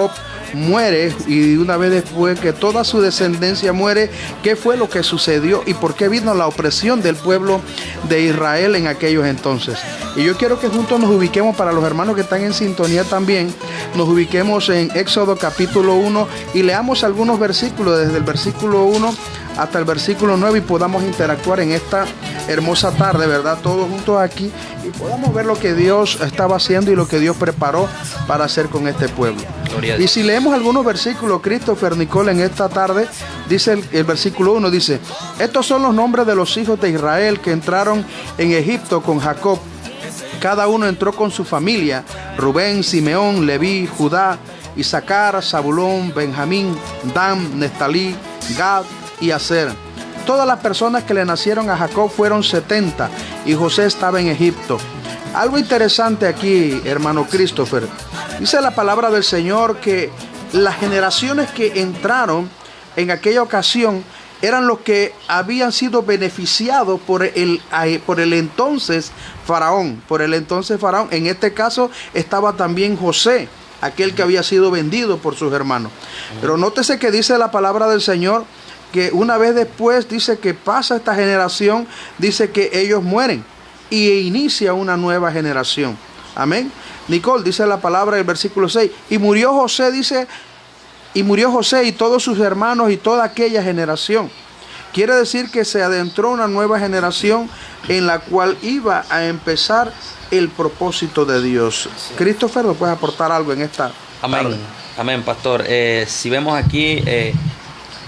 Jacob muere, y una vez después que toda su descendencia muere, ¿qué fue lo que sucedió y por qué vino la opresión del pueblo de Israel en aquellos entonces? Y yo quiero que juntos nos ubiquemos, para los hermanos que están en sintonía también, nos ubiquemos en Éxodo capítulo 1 y leamos algunos versículos desde el versículo 1 hasta el versículo 9 y podamos interactuar en esta hermosa tarde, ¿verdad? Todos juntos aquí, y podamos ver lo que Dios estaba haciendo y lo que Dios preparó para hacer con este pueblo. Y si leemos algunos versículos, Christopher, Nicole, en esta tarde, dice el versículo 1, dice: estos son los nombres de los hijos de Israel que entraron en Egipto con Jacob. Cada uno entró con su familia: Rubén, Simeón, Leví, Judá, Isaacar, Zabulón, Benjamín, Dan, Neftalí, Gad y Aser. Todas las personas que le nacieron a Jacob fueron 70, y José estaba en Egipto. Algo interesante aquí, hermano Christopher. Dice la palabra del Señor que las generaciones que entraron en aquella ocasión eran los que habían sido beneficiados por el entonces faraón. En este caso estaba también José, aquel que había sido vendido por sus hermanos. Pero nótese que dice la palabra del Señor que una vez después, dice que pasa esta generación, dice que ellos mueren y inicia una nueva generación. Amén. Nicole, dice la palabra del versículo 6, y murió José y todos sus hermanos y toda aquella generación. Quiere decir que se adentró una nueva generación en la cual iba a empezar el propósito de Dios. Christopher, ¿me puedes aportar algo en esta Amén. tarde? Amén, pastor. Si vemos aquí,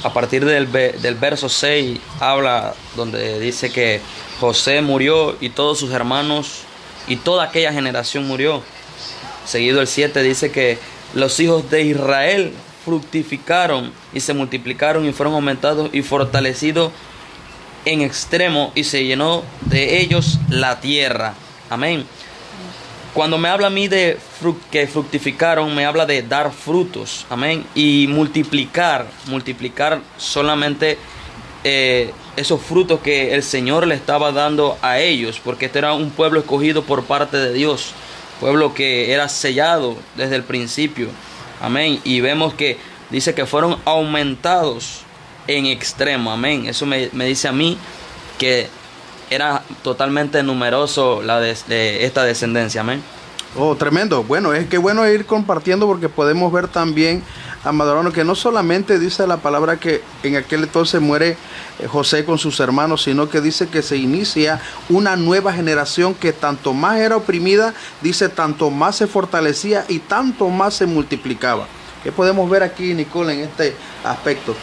a partir del verso 6, habla donde dice que José murió y todos sus hermanos y toda aquella generación murió. Seguido el 7 dice que los hijos de Israel fructificaron y se multiplicaron y fueron aumentados y fortalecidos en extremo, y se llenó de ellos la tierra. Amén. Cuando me habla a mí de que fructificaron, me habla de dar frutos. Amén. Y multiplicar solamente esos frutos que el Señor le estaba dando a ellos, porque este era un pueblo escogido por parte de Dios, pueblo que era sellado desde el principio. Amén. Y vemos que dice que fueron aumentados en extremo. Amén. Eso me dice a mí que era totalmente numeroso de esta descendencia. Amén. Oh, tremendo. Bueno, es que bueno ir compartiendo, porque podemos ver también, amado hermano, que no solamente dice la palabra que en aquel entonces muere José con sus hermanos, sino que dice que se inicia una nueva generación que tanto más era oprimida, dice, tanto más se fortalecía y tanto más se multiplicaba. ¿Qué podemos ver aquí, Nicole, en este aspecto?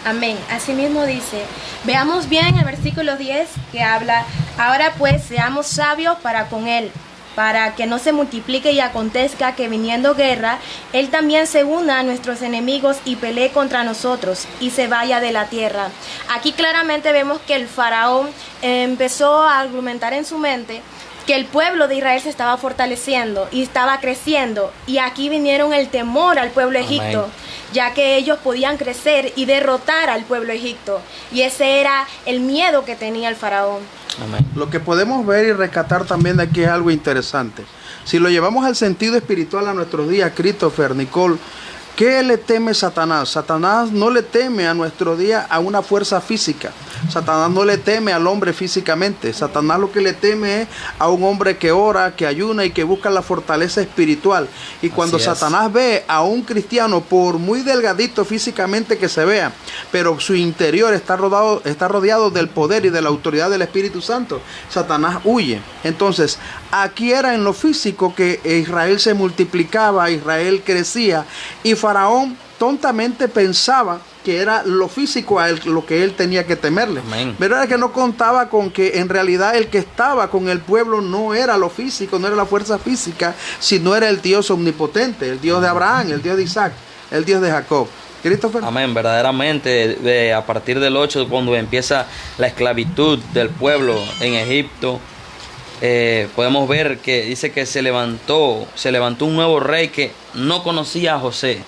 Amén. Asimismo dice, veamos bien el versículo 10 que habla: ahora pues seamos sabios para con él, para que no se multiplique y acontezca que viniendo guerra, él también se una a nuestros enemigos y pelee contra nosotros y se vaya de la tierra. Aquí claramente vemos que el faraón empezó a argumentar en su mente que el pueblo de Israel se estaba fortaleciendo y estaba creciendo, y aquí vinieron el temor al pueblo egipto. Amén. Ya que ellos podían crecer y derrotar al pueblo egipto, y ese era el miedo que tenía el faraón. Amén. Lo que podemos ver y rescatar también de aquí es algo interesante. Si lo llevamos al sentido espiritual a nuestros días, Christopher, Nicole, ¿qué le teme Satanás? Satanás no le teme a nuestro día a una fuerza física. Satanás no le teme al hombre físicamente. Satanás lo que le teme es a un hombre que ora, que ayuna y que busca la fortaleza espiritual. Y cuando Satanás ve a un cristiano, por muy delgadito físicamente que se vea, pero su interior está rodeado del poder y de la autoridad del Espíritu Santo, Satanás huye. Entonces, aquí era en lo físico que Israel se multiplicaba, Israel crecía, y Faraón tontamente pensaba que era lo físico a él, lo que él tenía que temerle. Amén. Pero era que no contaba con que en realidad el que estaba con el pueblo no era lo físico, no era la fuerza física, sino era el Dios omnipotente, el Dios de Abraham, el Dios de Isaac, el Dios de Jacob. Christopher. Amén, verdaderamente, a partir del 8, cuando empieza la esclavitud del pueblo en Egipto, podemos ver que dice que se levantó un nuevo rey que no conocía a José.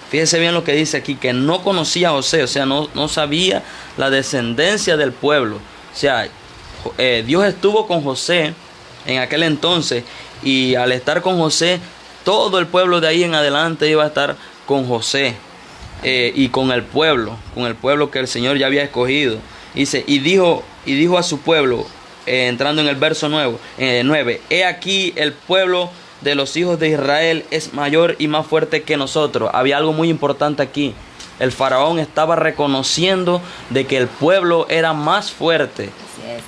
Fíjense bien lo que dice aquí, que no conocía a José, o sea, no sabía la descendencia del pueblo. O sea, Dios estuvo con José en aquel entonces, y al estar con José, todo el pueblo de ahí en adelante iba a estar con José y con el pueblo que el Señor ya había escogido. Dice, y dijo a su pueblo, entrando en el verso 9, he aquí el pueblo de los hijos de Israel es mayor y más fuerte que nosotros. Había algo muy importante aquí. El faraón estaba reconociendo de que el pueblo era más fuerte.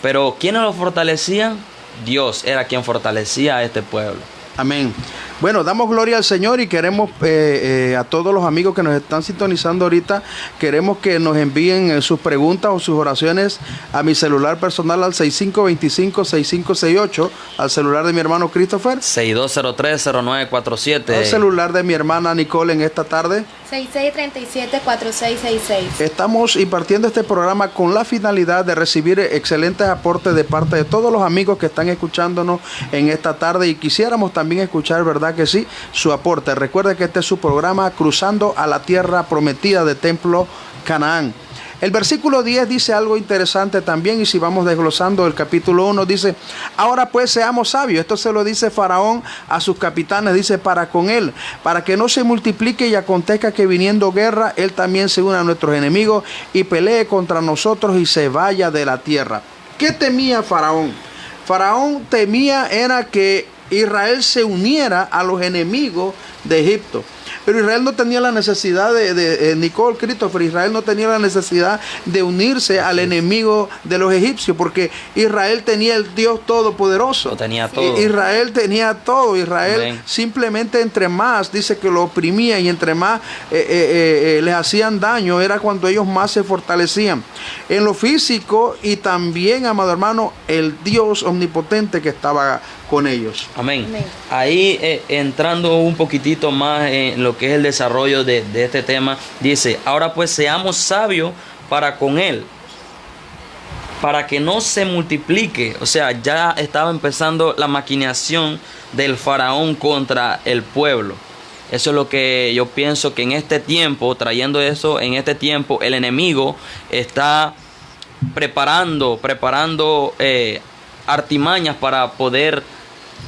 Pero ¿quiénes lo fortalecían? Dios era quien fortalecía a este pueblo. Amén. Bueno, damos gloria al Señor y queremos a todos los amigos que nos están sintonizando ahorita, queremos que nos envíen sus preguntas o sus oraciones a mi celular personal al 6525-6568, al celular de mi hermano Christopher. 6203-0947. Al celular de mi hermana Nicole en esta tarde. 6637-4666. Estamos impartiendo este programa con la finalidad de recibir excelentes aportes de parte de todos los amigos que están escuchándonos en esta tarde y quisiéramos también escuchar, ¿verdad que sí?, su aporte. Recuerde que este es su programa Cruzando a la Tierra Prometida de Templo Canaán. El versículo 10 dice algo interesante también, y si vamos desglosando el capítulo 1, dice, ahora pues seamos sabios. Esto se lo dice Faraón a sus capitanes, dice, para con él, para que no se multiplique y acontezca que viniendo guerra, él también se una a nuestros enemigos y pelee contra nosotros y se vaya de la tierra. ¿Qué temía Faraón? Faraón temía era que Israel se uniera a los enemigos de Egipto. Pero Israel no tenía la necesidad Nicole, Christopher, Israel no tenía la necesidad de unirse al enemigo de los egipcios, porque Israel tenía el Dios Todopoderoso. Lo tenía todo. Israel tenía todo. Israel Amén. Simplemente entre más, dice que lo oprimía y entre más les hacían daño, era cuando ellos más se fortalecían. En lo físico y también, amado hermano, el Dios omnipotente que estaba con ellos. Amén. Amén. Ahí entrando un poquitito más en lo que es el desarrollo de este tema, dice, ahora pues seamos sabios para con él, para que no se multiplique. O sea, ya estaba empezando la maquinación del faraón contra el pueblo. Eso es lo que yo pienso, que en este tiempo, trayendo eso, en este tiempo el enemigo está preparando artimañas para poder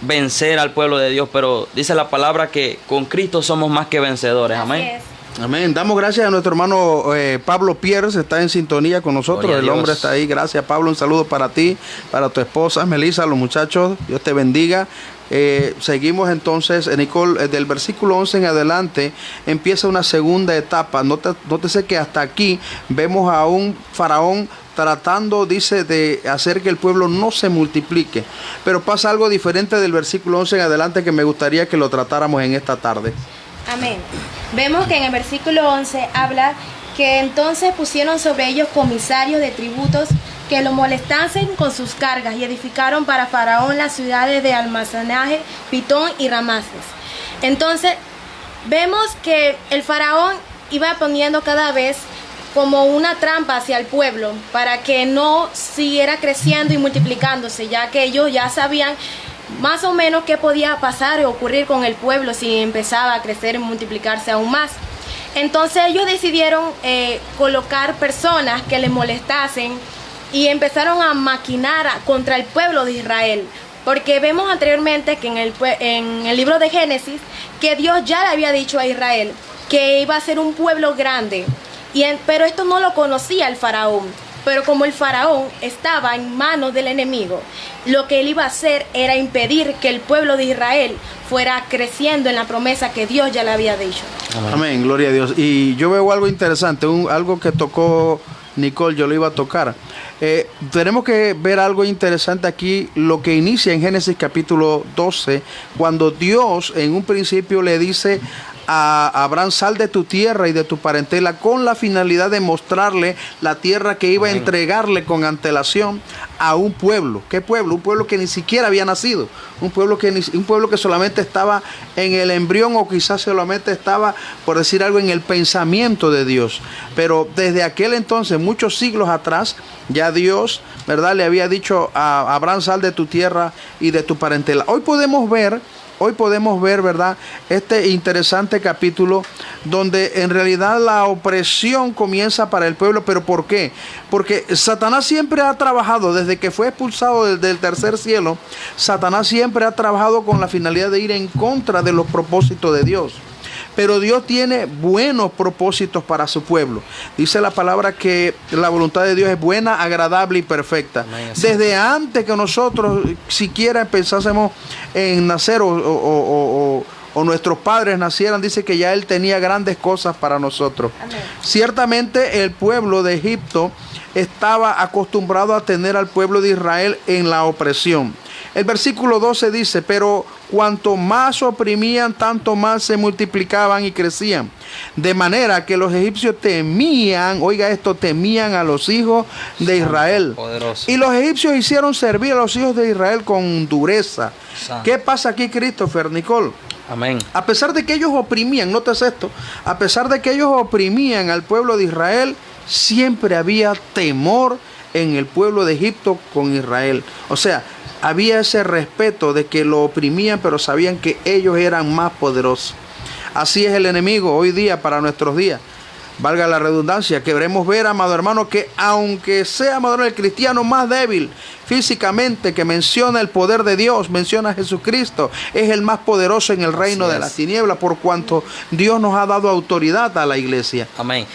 vencer al pueblo de Dios, pero dice la palabra que con Cristo somos más que vencedores. Amén. Así es. Amén. Damos gracias a nuestro hermano Pablo Pierres, está en sintonía con nosotros. Gloria a El Dios. hombre está ahí. Gracias, Pablo. Un saludo para ti, para tu esposa Melissa, los muchachos. Dios te bendiga. Seguimos entonces, Nicole, del versículo 11 en adelante empieza una segunda etapa. Nótese que hasta aquí vemos a un faraón tratando, dice, de hacer que el pueblo no se multiplique. Pero pasa algo diferente del versículo 11 en adelante que me gustaría que lo tratáramos en esta tarde. Amén. Vemos que en el versículo 11 habla que entonces pusieron sobre ellos comisarios de tributos que lo molestasen con sus cargas y edificaron para Faraón las ciudades de almacenaje, Pitón y Ramases. Entonces vemos que el Faraón iba poniendo cada vez como una trampa hacia el pueblo para que no siguiera creciendo y multiplicándose, ya que ellos ya sabían más o menos qué podía pasar o ocurrir con el pueblo si empezaba a crecer y multiplicarse aún más. Entonces ellos decidieron colocar personas que les molestasen y empezaron a maquinar contra el pueblo de Israel. Porque vemos anteriormente que en el libro de Génesis que Dios ya le había dicho a Israel que iba a ser un pueblo grande. Pero esto no lo conocía el faraón. Pero como el faraón estaba en manos del enemigo, lo que él iba a hacer era impedir que el pueblo de Israel fuera creciendo en la promesa que Dios ya le había dicho. Amén, gloria a Dios. Y yo veo algo interesante, algo que tocó Nicole, yo lo iba a tocar. Tenemos que ver algo interesante aquí, lo que inicia en Génesis capítulo 12, cuando Dios en un principio le dice a Abraham, sal de tu tierra y de tu parentela, con la finalidad de mostrarle la tierra que iba a entregarle con antelación a un pueblo. ¿Qué pueblo? Un pueblo que ni siquiera había nacido, un pueblo que solamente estaba en el embrión, o quizás solamente estaba, por decir algo, en el pensamiento de Dios. Pero desde aquel entonces, muchos siglos atrás, ya Dios, ¿verdad?, le había dicho a Abraham, sal de tu tierra y de tu parentela. Hoy podemos ver, ¿verdad?, este interesante capítulo donde en realidad la opresión comienza para el pueblo. ¿Pero por qué? Porque Satanás siempre ha trabajado, desde que fue expulsado del tercer cielo, Satanás siempre ha trabajado con la finalidad de ir en contra de los propósitos de Dios. pero Dios tiene buenos propósitos para su pueblo. Dice la palabra que la voluntad de Dios es buena, agradable y perfecta. Amén. Desde antes que nosotros siquiera pensásemos en nacer o nuestros padres nacieran, dice que ya Él tenía grandes cosas para nosotros. Amén. Ciertamente el pueblo de Egipto estaba acostumbrado a tener al pueblo de Israel en la opresión. El versículo 12 dice, pero cuanto más oprimían, tanto más se multiplicaban y crecían. De manera que los egipcios temían, oiga esto, temían a los hijos de Israel. Poderoso. Y los egipcios hicieron servir a los hijos de Israel con dureza. Santo. ¿Qué pasa aquí, Christopher, Nicole? Amén. A pesar de que ellos oprimían, notas esto, a pesar de que ellos oprimían al pueblo de Israel, siempre había temor en el pueblo de Egipto con Israel. O sea, había ese respeto de que lo oprimían, pero sabían que ellos eran más poderosos. Así es el enemigo hoy día para nuestros días. Valga la redundancia, queremos ver, amado hermano, que aunque sea, amado hermano, el cristiano más débil físicamente, que menciona el poder de Dios, menciona a Jesucristo, es el más poderoso en el reino de las tinieblas, por cuanto Dios nos ha dado autoridad a la iglesia. Amén.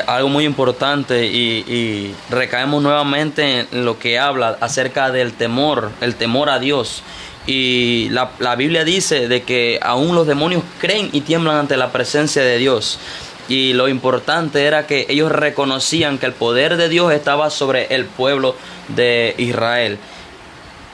Algo muy importante y recaemos nuevamente en lo que habla acerca del temor, el temor a Dios. Y la Biblia dice de que aún los demonios creen y tiemblan ante la presencia de Dios. Y lo importante era que ellos reconocían que el poder de Dios estaba sobre el pueblo de Israel.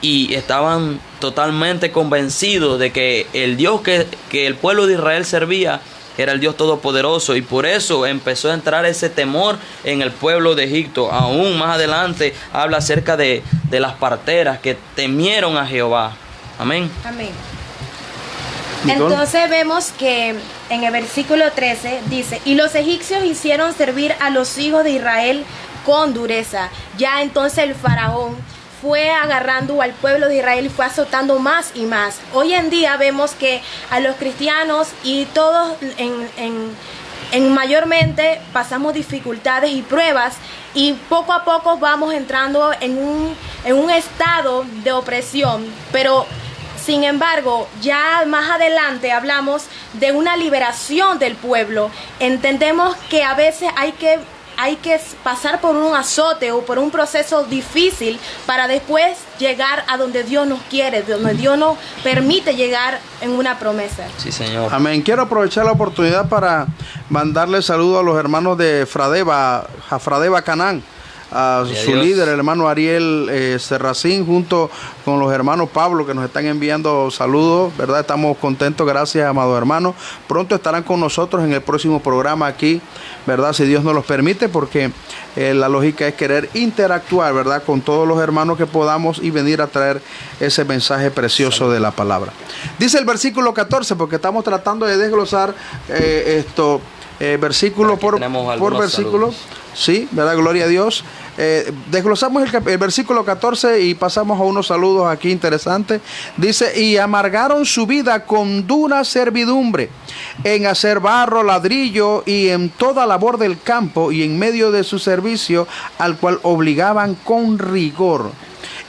Y estaban totalmente convencidos de que el Dios que el pueblo de Israel servía era el Dios todopoderoso, y por eso empezó a entrar ese temor en el pueblo de Egipto. Aún más adelante habla acerca de las parteras que temieron a Jehová. Amén. Amén. Nicole. Entonces vemos que en el versículo 13 dice, y los egipcios hicieron servir a los hijos de Israel con dureza. Ya entonces el faraón fue agarrando al pueblo de Israel y fue azotando más y más. Hoy en día vemos que a los cristianos y todos en mayormente pasamos dificultades y pruebas, y poco a poco vamos entrando en un estado de opresión. Pero sin embargo, ya más adelante hablamos de una liberación del pueblo. Entendemos que a veces hay que pasar por un azote o por un proceso difícil para después llegar a donde Dios nos quiere, donde Dios nos permite llegar en una promesa. Sí, Señor. Amén. Quiero aprovechar la oportunidad para mandarle saludos a los hermanos de Fradeva, a Fradeva Canaán, a su líder, el hermano Ariel Serracín, junto con los hermanos Pablo, que nos están enviando saludos, ¿verdad? Estamos contentos, gracias, amados hermanos. Pronto estarán con nosotros en el próximo programa aquí, ¿verdad? Si Dios nos los permite, porque la lógica es querer interactuar, ¿verdad? Con todos los hermanos que podamos y venir a traer ese mensaje precioso de la palabra. Dice el versículo 14, porque estamos tratando de desglosar versículo por versículo. Saludos. Sí, ¿verdad? Gloria a Dios. Desglosamos el versículo 14 y pasamos a unos saludos aquí interesantes. Dice, y amargaron su vida con dura servidumbre, en hacer barro, ladrillo y en toda labor del campo, y en medio de su servicio, al cual obligaban con rigor.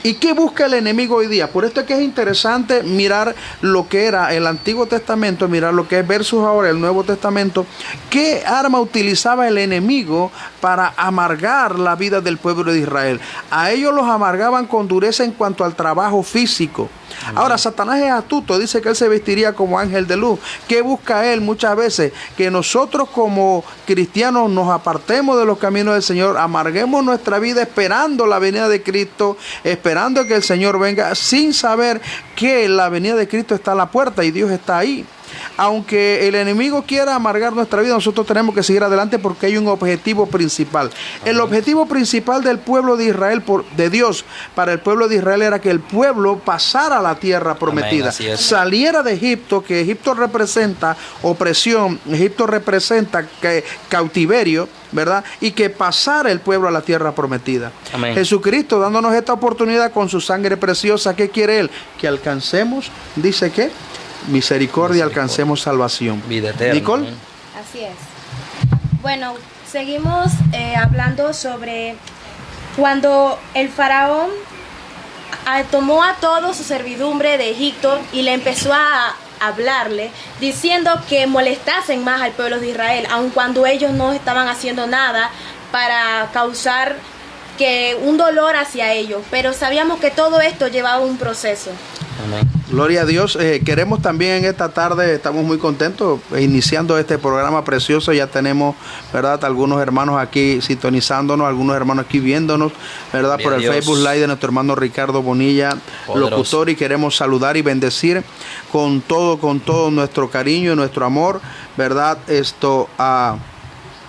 ¿Y qué busca el enemigo hoy día? Por esto es que es interesante mirar lo que era el Antiguo Testamento, mirar lo que es versus ahora el Nuevo Testamento. ¿Qué arma utilizaba el enemigo para amargar la vida del pueblo de Israel? A ellos los amargaban con dureza en cuanto al trabajo físico. Ahora, Satanás es astuto, dice que él se vestiría como ángel de luz. ¿Qué busca él muchas veces? Que nosotros como cristianos nos apartemos de los caminos del Señor, amarguemos nuestra vida esperando la venida de Cristo, esperando que el Señor venga, sin saber que la venida de Cristo está a la puerta y Dios está ahí. Aunque el enemigo quiera amargar nuestra vida, nosotros tenemos que seguir adelante porque hay un objetivo principal. El objetivo principal del pueblo de Israel, de Dios, para el pueblo de Israel era que el pueblo pasara a la tierra prometida. Saliera de Egipto, que Egipto representa opresión, Egipto representa cautiverio, ¿verdad? Y que pasara el pueblo a la tierra prometida. Amén. Jesucristo dándonos esta oportunidad con su sangre preciosa. ¿Qué quiere Él? Que alcancemos, dice que misericordia, alcancemos salvación. Vida eterna. Nicole. Así es. Bueno, seguimos hablando sobre cuando el faraón tomó a toda su servidumbre de Egipto y le empezó a hablarle, diciendo que molestasen más al pueblo de Israel, aun cuando ellos no estaban haciendo nada para causar que un dolor hacia ellos, pero sabíamos que todo esto llevaba un proceso. Amén. Gloria a Dios. Queremos también en esta tarde, estamos muy contentos iniciando este programa precioso. Ya tenemos, ¿verdad?, algunos hermanos aquí sintonizándonos, algunos hermanos aquí viéndonos, ¿verdad?, por el Dios. Facebook Live de nuestro hermano Ricardo Bonilla, Poderoso. locutor, y queremos saludar y bendecir con todo nuestro cariño y nuestro amor, ¿verdad?,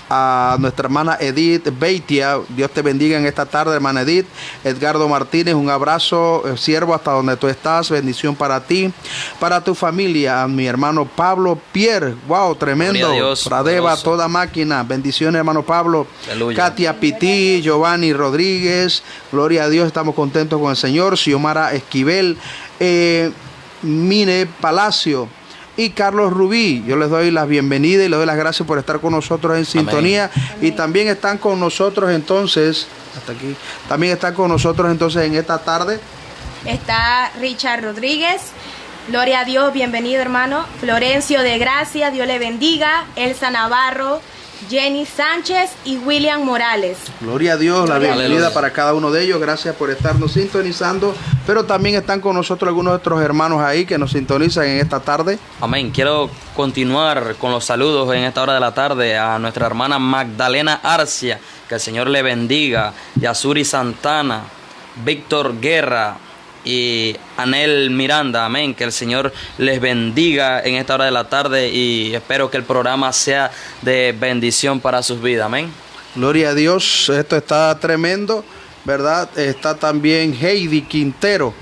a nuestra hermana Edith Beitia. Dios te bendiga en esta tarde, hermana Edith. Edgardo Martínez, un abrazo, siervo, hasta donde tú estás, bendición para ti, para tu familia. A mi hermano Pablo Pierre, wow, tremendo. Gloria a Dios, Pradeva, poderoso. toda máquina, bendiciones, hermano Pablo. Aleluya. Katia Pití, Giovanni Rodríguez, gloria a Dios, estamos contentos con el Señor. Xiomara Esquivel, Mine Palacio y Carlos Rubí. Yo les doy las bienvenidas y les doy las gracias por estar con nosotros en sintonía. Y también están con nosotros entonces, hasta aquí, también están con nosotros entonces en esta tarde. Está Richard Rodríguez, gloria a Dios, bienvenido hermano. Florencio de Gracia, Dios le bendiga. Elsa Navarro, Jenny Sánchez y William Morales. Gloria a Dios, la Gloria a bienvenida Dios. para cada uno de ellos. Gracias por estarnos sintonizando. Pero también están con nosotros algunos de nuestros hermanos ahí que nos sintonizan en esta tarde. Amén. Quiero continuar con los saludos en esta hora de la tarde a nuestra hermana Magdalena Arcia, que el Señor le bendiga, Yasuri Santana, Víctor Guerra y Anel Miranda. Amén. Que el Señor les bendiga en esta hora de la tarde y espero que el programa sea de bendición para sus vidas. Amén. Gloria a Dios, esto está tremendo, ¿verdad? Está también Heidi Quintero.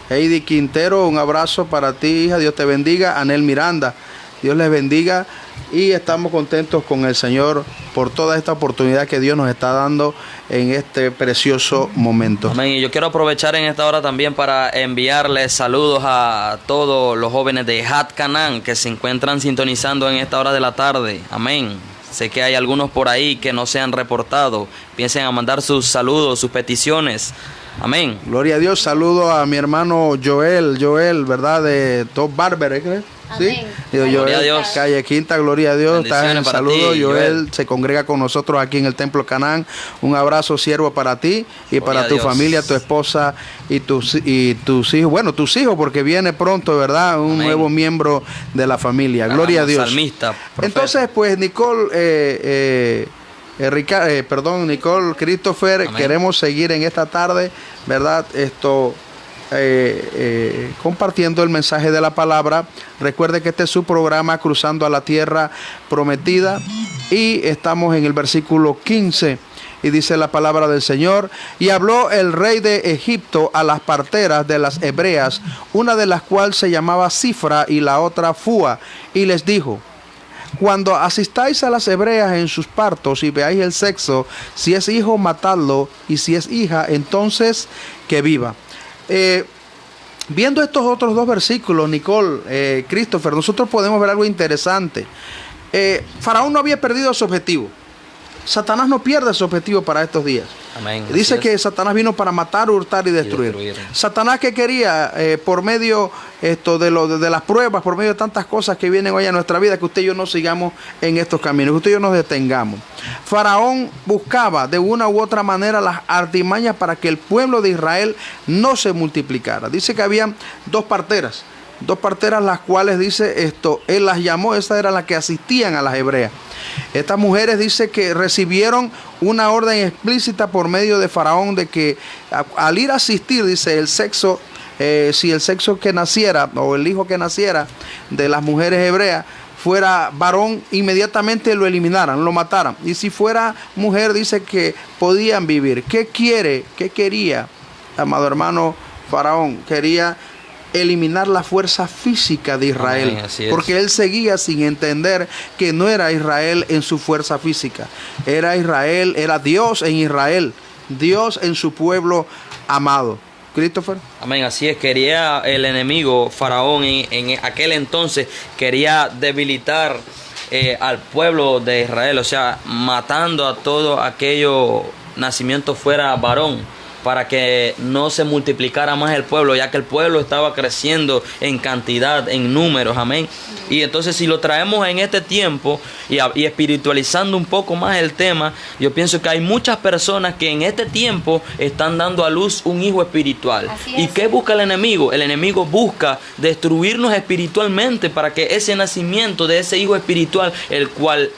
Heidi Quintero, un abrazo para ti, hija. Dios te bendiga. Anel Miranda, Dios les bendiga. Y estamos contentos con el Señor por toda esta oportunidad que Dios nos está dando en este precioso momento. Amén. Y yo quiero aprovechar en esta hora también para enviarles saludos a todos los jóvenes de Hat Canaan que se encuentran sintonizando en esta hora de la tarde. Amén. Sé que hay algunos por ahí que no se han reportado. Piensen a mandar sus saludos, sus peticiones. Amén. Gloria a Dios. Saludo a mi hermano Joel, ¿verdad? De Top Barber, ¿eh? ¿Sí? Amén. Gloria a Dios. Calle Quinta, gloria a Dios. Estás en Bendiciones para saludo, ti, Joel. Se congrega con nosotros aquí en el Templo Canaán. Un abrazo, siervo, para ti y Gloria para a tu Dios. familia, tu esposa y tus hijos. Bueno, tus hijos, porque viene pronto, ¿verdad? Un Amén. nuevo miembro de la familia. Gloria a Dios. Salmista, profeta. Entonces, pues, Nicole, Nicole Christopher, Amén. queremos seguir en esta tarde, ¿verdad? Compartiendo el mensaje de la palabra. Recuerde que este es su programa Cruzando a la Tierra Prometida y estamos en el versículo 15 y dice la palabra del Señor: y habló el rey de Egipto a las parteras de las hebreas, una de las cuales se llamaba Cifra y la otra Fua, y les dijo: cuando asistáis a las hebreas en sus partos y veáis el sexo, si es hijo, matadlo, y si es hija, entonces que viva. Viendo estos otros dos versículos, Nicole, Christopher, nosotros podemos ver algo interesante. Faraón no había perdido su objetivo. Satanás no pierde su objetivo para estos días. Amén. Dice Así que es. Satanás vino para matar, hurtar y destruir. destruir. Satanás, que quería, por medio de las pruebas, por medio de tantas cosas que vienen hoy a nuestra vida, que usted y yo no sigamos en estos caminos, que usted y yo nos detengamos. Faraón buscaba de una u otra manera las artimañas para que el pueblo de Israel no se multiplicara. Dice que habían dos parteras, las cuales dice él las llamó, esas eran las que asistían a las hebreas. Estas mujeres dice que recibieron una orden explícita por medio de Faraón de que al ir a asistir, dice, el sexo, si el sexo que naciera o el hijo que naciera de las mujeres hebreas fuera varón, inmediatamente lo eliminaran, lo mataran. Y si fuera mujer, dice que podían vivir. ¿Qué quería, amado hermano Faraón? Quería eliminar la fuerza física de Israel. Amén, así es. Porque él seguía sin entender que no era Israel en su fuerza física. Era Israel, era Dios en Israel, Dios en su pueblo amado. Christopher. Amén, así es. Quería el enemigo, Faraón, en aquel entonces, quería debilitar al pueblo de Israel, o sea, matando a todo aquello nacimiento fuera varón. para que no se multiplicara más el pueblo, ya que el pueblo estaba creciendo en cantidad, en números, amén. Y entonces si lo traemos en este tiempo y espiritualizando un poco más el tema, yo pienso que hay muchas personas que en este tiempo están dando a luz un hijo espiritual. ¿Y qué busca el enemigo? El enemigo busca destruirnos espiritualmente para que ese nacimiento de ese hijo espiritual, el cual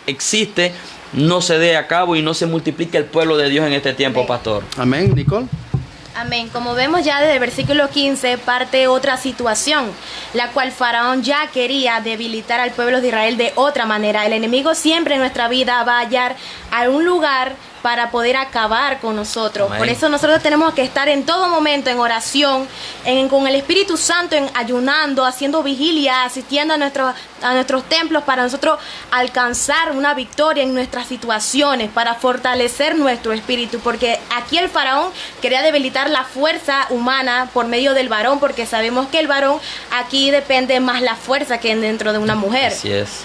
existe, no se dé a cabo y no se multiplique el pueblo de Dios en este tiempo, pastor. Amén, Nicole. Amén. Como vemos ya desde el versículo 15 parte otra situación, la cual Faraón ya quería debilitar al pueblo de Israel de otra manera. El enemigo siempre en nuestra vida va a hallar algún lugar para poder acabar con nosotros. Amén. Por eso nosotros tenemos que estar en todo momento en oración, con el Espíritu Santo, ayunando, haciendo vigilia, asistiendo a nuestros templos para nosotros alcanzar una victoria en nuestras situaciones, para fortalecer nuestro espíritu, porque aquí el faraón quería debilitar la fuerza humana por medio del varón, porque sabemos que el varón aquí depende más la fuerza que dentro de una mujer. Así es.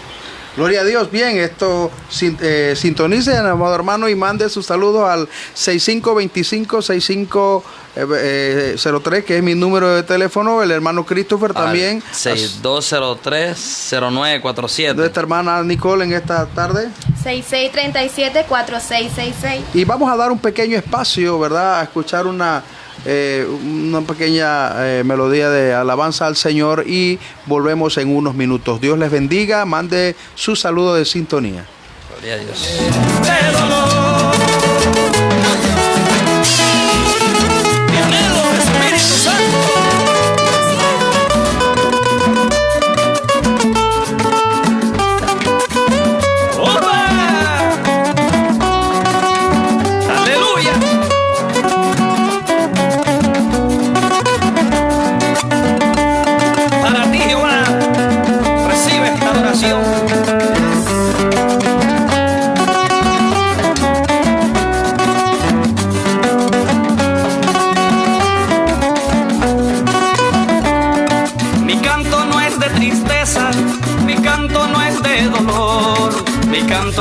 Gloria a Dios. Bien, esto sintonice, amado hermano, y mande sus saludos al 6525-6503, que es mi número de teléfono. El hermano Christopher también. 6203-0947. Nuestra hermana Nicole en esta tarde. 6637-4666. Y vamos a dar un pequeño espacio, ¿verdad? A escuchar una pequeña melodía de alabanza al Señor y volvemos en unos minutos. Dios les bendiga, mande su saludo de sintonía. Gloria a Dios.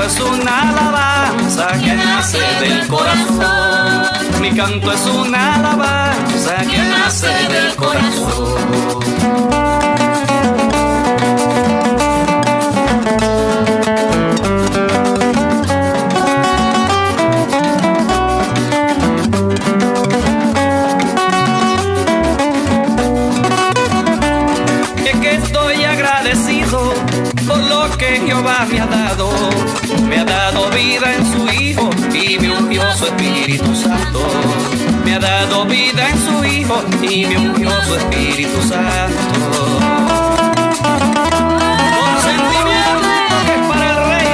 Es una alabanza que nace del corazón. Mi canto es una alabanza que nace del corazón. Es que estoy agradecido por lo que Jehová me ha dado. Me ha dado vida en su Hijo y me ungió su Espíritu Santo. Me ha dado vida en su Hijo y me ungió su Espíritu Santo. Con sentimiento que es para el Rey.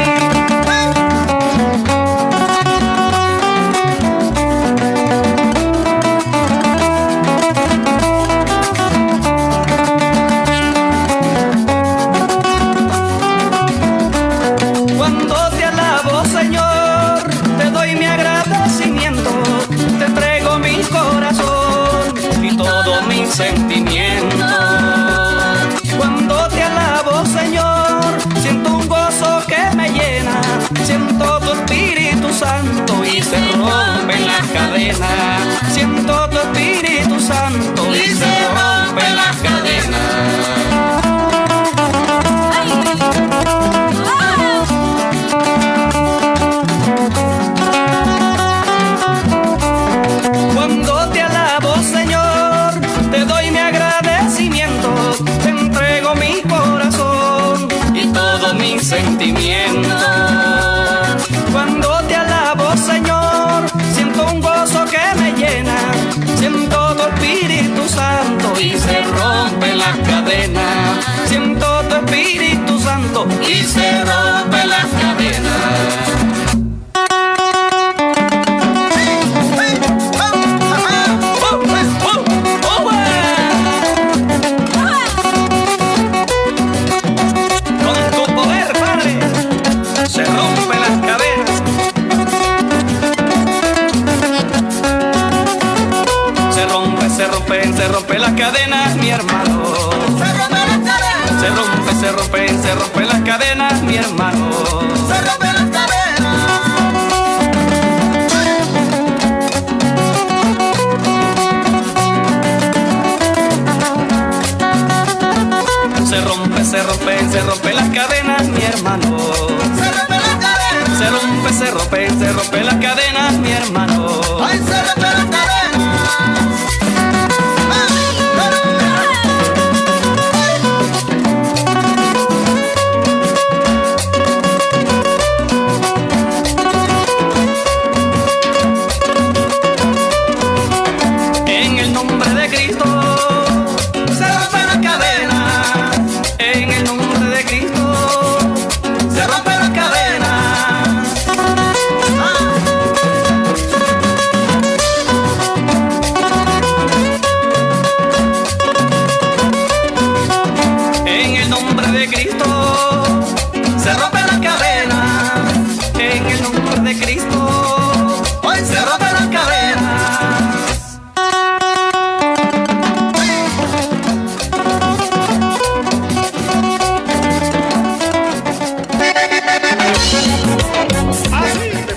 Cuando te alabo, Señor, te doy mi agradecimiento, te entrego mi corazón y todo mi sentimiento. Cuando te alabo, Señor, siento un gozo que me llena, siento tu Espíritu Santo y se rompen las cadenas. Siento tu Espíritu Santo y se rompen las cadenas. Cuando te alabo, Señor, te doy mi agradecimiento, te entrego mi corazón y todo mi sentimiento. Cuando te alabo, Señor, siento un gozo que me llena, siento tu Espíritu Santo y se rompen las cadenas. Siento tu Espíritu Santo y se rompen las cadenas. Se rompen las cadenas, mi hermano. Se rompen las cadenas, mi hermano. Se rompen las cadenas. se rompe las cadenas, mi hermano. Ay, se rompe las cadenas. En el nombre de Cristo se rompen las cadenas. En el nombre de Cristo se rompen las cadenas. En el nombre de Cristo se rompen las cadenas. En el nombre de Cristo hoy se rompen las cadenas.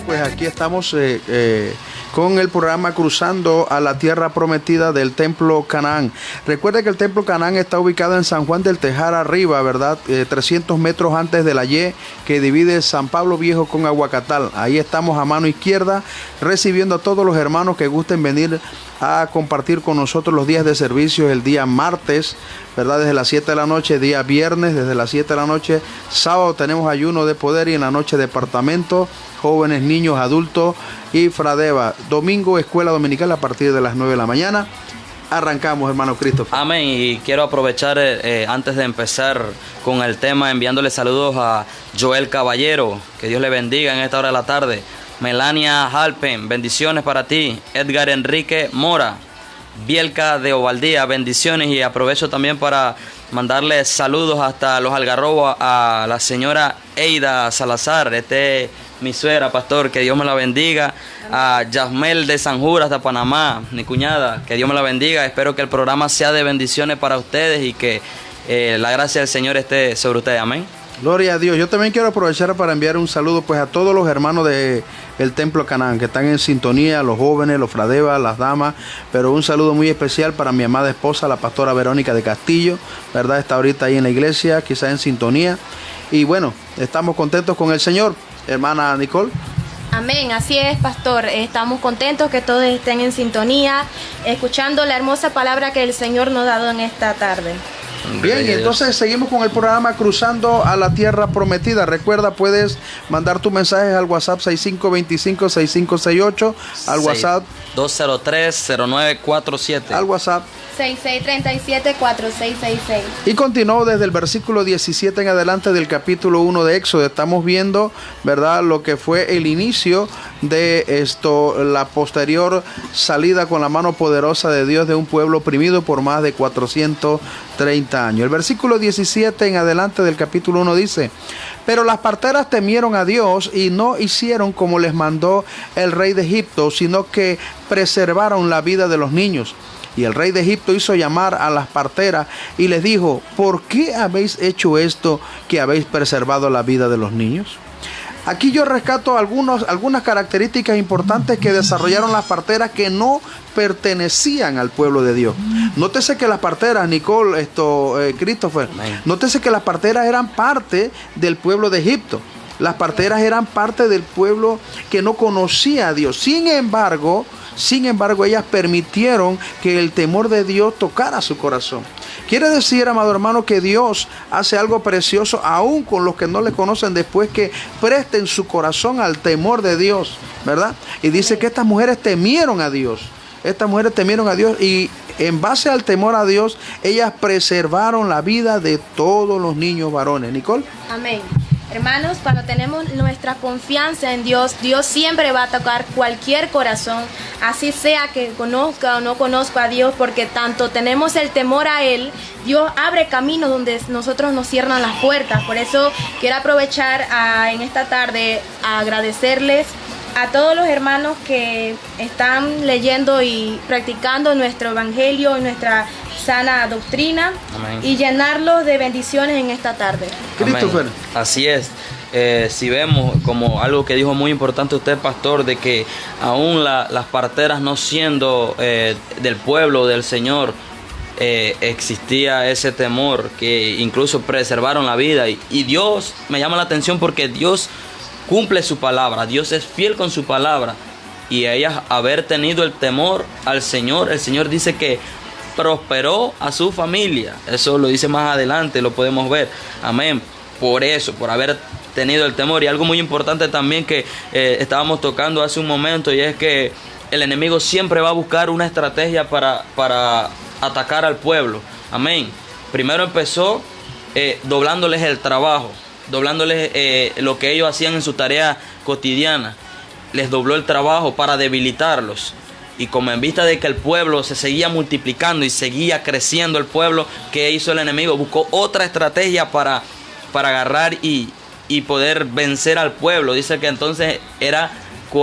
Pues aquí estamos con el programa Cruzando a la Tierra Prometida del Templo Canaán. Recuerde que el Templo Canaán está ubicado en San Juan del Tejar arriba, ¿verdad? 300 metros antes de la Y que divide San Pablo Viejo con Aguacatal. Ahí estamos a mano izquierda recibiendo a todos los hermanos que gusten venir a compartir con nosotros los días de servicio. El día martes, ¿verdad? Desde las 7 de la noche, día viernes desde las 7 de la noche, sábado tenemos ayuno de poder y en la noche departamento, jóvenes, niños, adultos y Fradeva. Domingo, escuela dominical a partir de las 9 de la mañana. Arrancamos, hermano Christopher. Amén. Y quiero aprovechar antes de empezar con el tema, enviándole saludos a Joel Caballero. Que Dios le bendiga en esta hora de la tarde. Melania Halpen, bendiciones para ti. Edgar Enrique Mora, Bielka de Ovaldía, bendiciones. Y aprovecho también para mandarle saludos hasta los Algarrobos a la señora Eida Salazar, mi suegra, pastor, que Dios me la bendiga. A Yasmel de Sanjura hasta Panamá, mi cuñada, que Dios me la bendiga. Espero que el programa sea de bendiciones para ustedes y que la gracia del Señor esté sobre ustedes. Amén. Gloria a Dios. Yo también quiero aprovechar para enviar un saludo pues a todos los hermanos de el Templo Canaán que están en sintonía, los jóvenes, los fradevas, las damas, pero un saludo muy especial para mi amada esposa, la pastora Verónica de Castillo, ¿verdad? Está ahorita ahí en la iglesia, quizá en sintonía. Y bueno, estamos contentos con el Señor. Hermana Nicole. Amén, así es, pastor. Estamos contentos que todos estén en sintonía, escuchando la hermosa palabra que el Señor nos ha dado en esta tarde. Bien, y entonces seguimos con el programa Cruzando a la Tierra Prometida. Recuerda, puedes mandar tus mensajes al WhatsApp 6525-6568, al WhatsApp 203-0947, al WhatsApp 6637-4666. Y continuó desde el versículo 17 en adelante del capítulo 1 de Éxodo. Estamos viendo, ¿verdad?, lo que fue el inicio de esto, la posterior salida con la mano poderosa de Dios de un pueblo oprimido por más de 430 años. El versículo 17 en adelante del capítulo 1 dice: pero las parteras temieron a Dios y no hicieron como les mandó el rey de Egipto, sino que preservaron la vida de los niños. Y el rey de Egipto hizo llamar a las parteras y les dijo: ¿por qué habéis hecho esto, que habéis preservado la vida de los niños? Aquí yo rescato algunas características importantes que desarrollaron las parteras que no pertenecían al pueblo de Dios. Nótese que las parteras, Nicole, Christopher, nótese que las parteras eran parte del pueblo de Egipto. Las parteras eran parte del pueblo que no conocía a Dios. Sin embargo, ellas permitieron que el temor de Dios tocara su corazón. Quiere decir, amado hermano, que Dios hace algo precioso aún con los que no le conocen, después que presten su corazón al temor de Dios, ¿verdad? Y dice que estas mujeres temieron a Dios. Estas mujeres temieron a Dios y en base al temor a Dios, ellas preservaron la vida de todos los niños varones. Nicole. Amén. Hermanos, cuando tenemos nuestra confianza en Dios, Dios siempre va a tocar cualquier corazón, así sea que conozca o no conozca a Dios, porque tanto tenemos el temor a Él, Dios abre caminos donde nosotros nos cierran las puertas. Por eso quiero aprovechar en esta tarde a agradecerles a todos los hermanos que están leyendo y practicando nuestro evangelio y nuestra sana doctrina. Amén. Y llenarlos de bendiciones en esta tarde. Christopher. Así es. Si vemos como algo que dijo muy importante usted, pastor, de que aún las parteras no siendo del pueblo del Señor, existía ese temor, que incluso preservaron la vida. Y Dios, me llama la atención porque Dios cumple su palabra, Dios es fiel con su palabra. Y a ellas haber tenido el temor al Señor, el Señor dice que prosperó a su familia. Eso lo dice más adelante, lo podemos ver. Amén. Por eso, por haber tenido el temor. Y algo muy importante también que estábamos tocando hace un momento, y es que el enemigo siempre va a buscar una estrategia para atacar al pueblo. Amén. Primero empezó doblándoles el trabajo, doblándoles lo que ellos hacían en su tarea cotidiana. Les dobló el trabajo para debilitarlos. Y como en vista de que el pueblo se seguía multiplicando y seguía creciendo el pueblo, ¿qué hizo el enemigo? Buscó otra estrategia para agarrar y poder vencer al pueblo. Dice que entonces era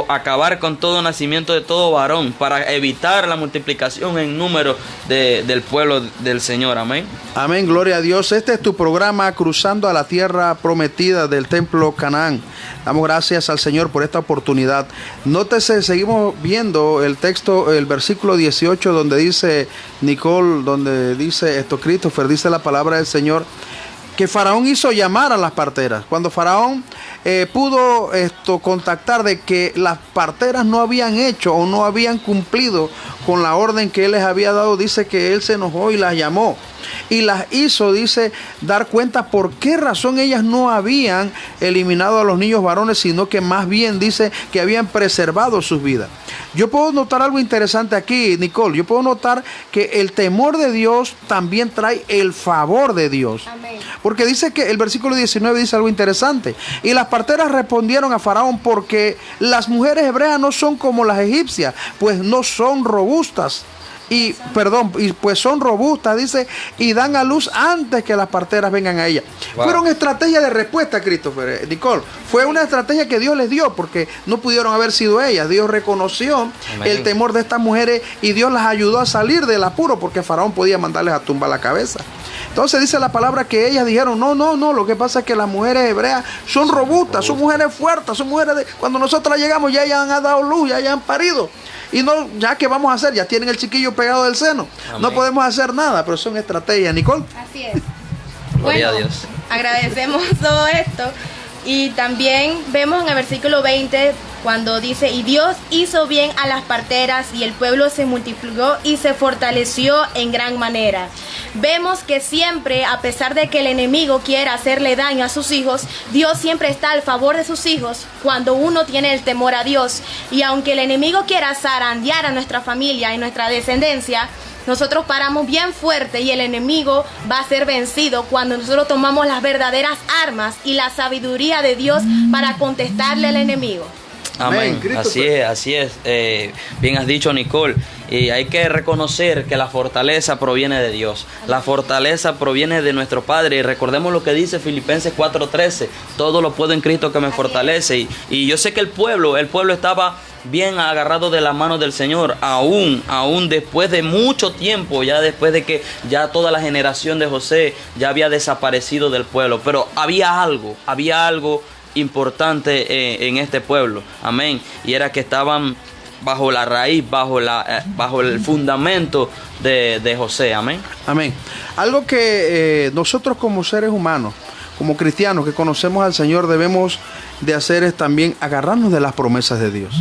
acabar con todo nacimiento de todo varón, para evitar la multiplicación en número del pueblo del Señor. Amén. Amén, gloria a Dios. Este es tu programa Cruzando a la Tierra Prometida del Templo Canaán. Damos gracias al Señor por esta oportunidad. Nótese, seguimos viendo el texto, el versículo 18, donde dice Nicole, donde dice esto, Christopher, dice la palabra del Señor, que Faraón hizo llamar a las parteras. Cuando Faraón pudo contactar de que las parteras no habían hecho o no habían cumplido con la orden que él les había dado, dice que él se enojó y las llamó. Y las hizo, dice, dar cuenta por qué razón ellas no habían eliminado a los niños varones, sino que más bien dice que habían preservado sus vidas. Yo puedo notar algo interesante aquí, Nicole. Yo puedo notar que el temor de Dios también trae el favor de Dios. Amén. Porque dice que el versículo 19 dice algo interesante. Y las parteras respondieron a Faraón, porque las mujeres hebreas no son como las egipcias, pues no son robustas. Y pues son robustas, dice, y dan a luz antes que las parteras vengan a ella. Wow. Fueron estrategias de respuesta, Christopher, Nicole. Fue una estrategia que Dios les dio, porque no pudieron haber sido ellas. Dios reconoció el temor de estas mujeres y Dios las ayudó a salir del apuro, porque Faraón podía mandarles a tumbar la cabeza. Entonces dice la palabra que ellas dijeron, no, lo que pasa es que las mujeres hebreas son robustas, son mujeres fuertes, son mujeres cuando nosotros llegamos ya han dado luz, ya han parido. Y no, ya que vamos a hacer, ya tienen el chiquillo pegado del seno. Amén. No podemos hacer nada, pero son estrategias, Nicole. Así es. Gloria Bueno, a Dios. agradecemos todo esto. Y también vemos en el versículo 20 cuando dice, y Dios hizo bien a las parteras y el pueblo se multiplicó y se fortaleció en gran manera. Vemos que siempre, a pesar de que el enemigo quiera hacerle daño a sus hijos, Dios siempre está al favor de sus hijos cuando uno tiene el temor a Dios. Y aunque el enemigo quiera zarandear a nuestra familia y nuestra descendencia, nosotros paramos bien fuerte y el enemigo va a ser vencido cuando nosotros tomamos las verdaderas armas y la sabiduría de Dios para contestarle al enemigo. Amén. Así es. Bien has dicho, Nicole. Y hay que reconocer que la fortaleza proviene de Dios. La fortaleza proviene de nuestro Padre. Y recordemos lo que dice Filipenses 4:13. Todo lo puedo en Cristo que me fortalece. Y yo sé que el pueblo estaba bien agarrado de la mano del Señor, aún después de mucho tiempo, ya después de que ya toda la generación de José ya había desaparecido del pueblo. Pero había algo importante en este pueblo, amén, y era que estaban bajo la raíz, bajo el fundamento de José, amén. Amén. Algo que nosotros como seres humanos, como cristianos que conocemos al Señor, debemos de hacer es también agarrarnos de las promesas de Dios.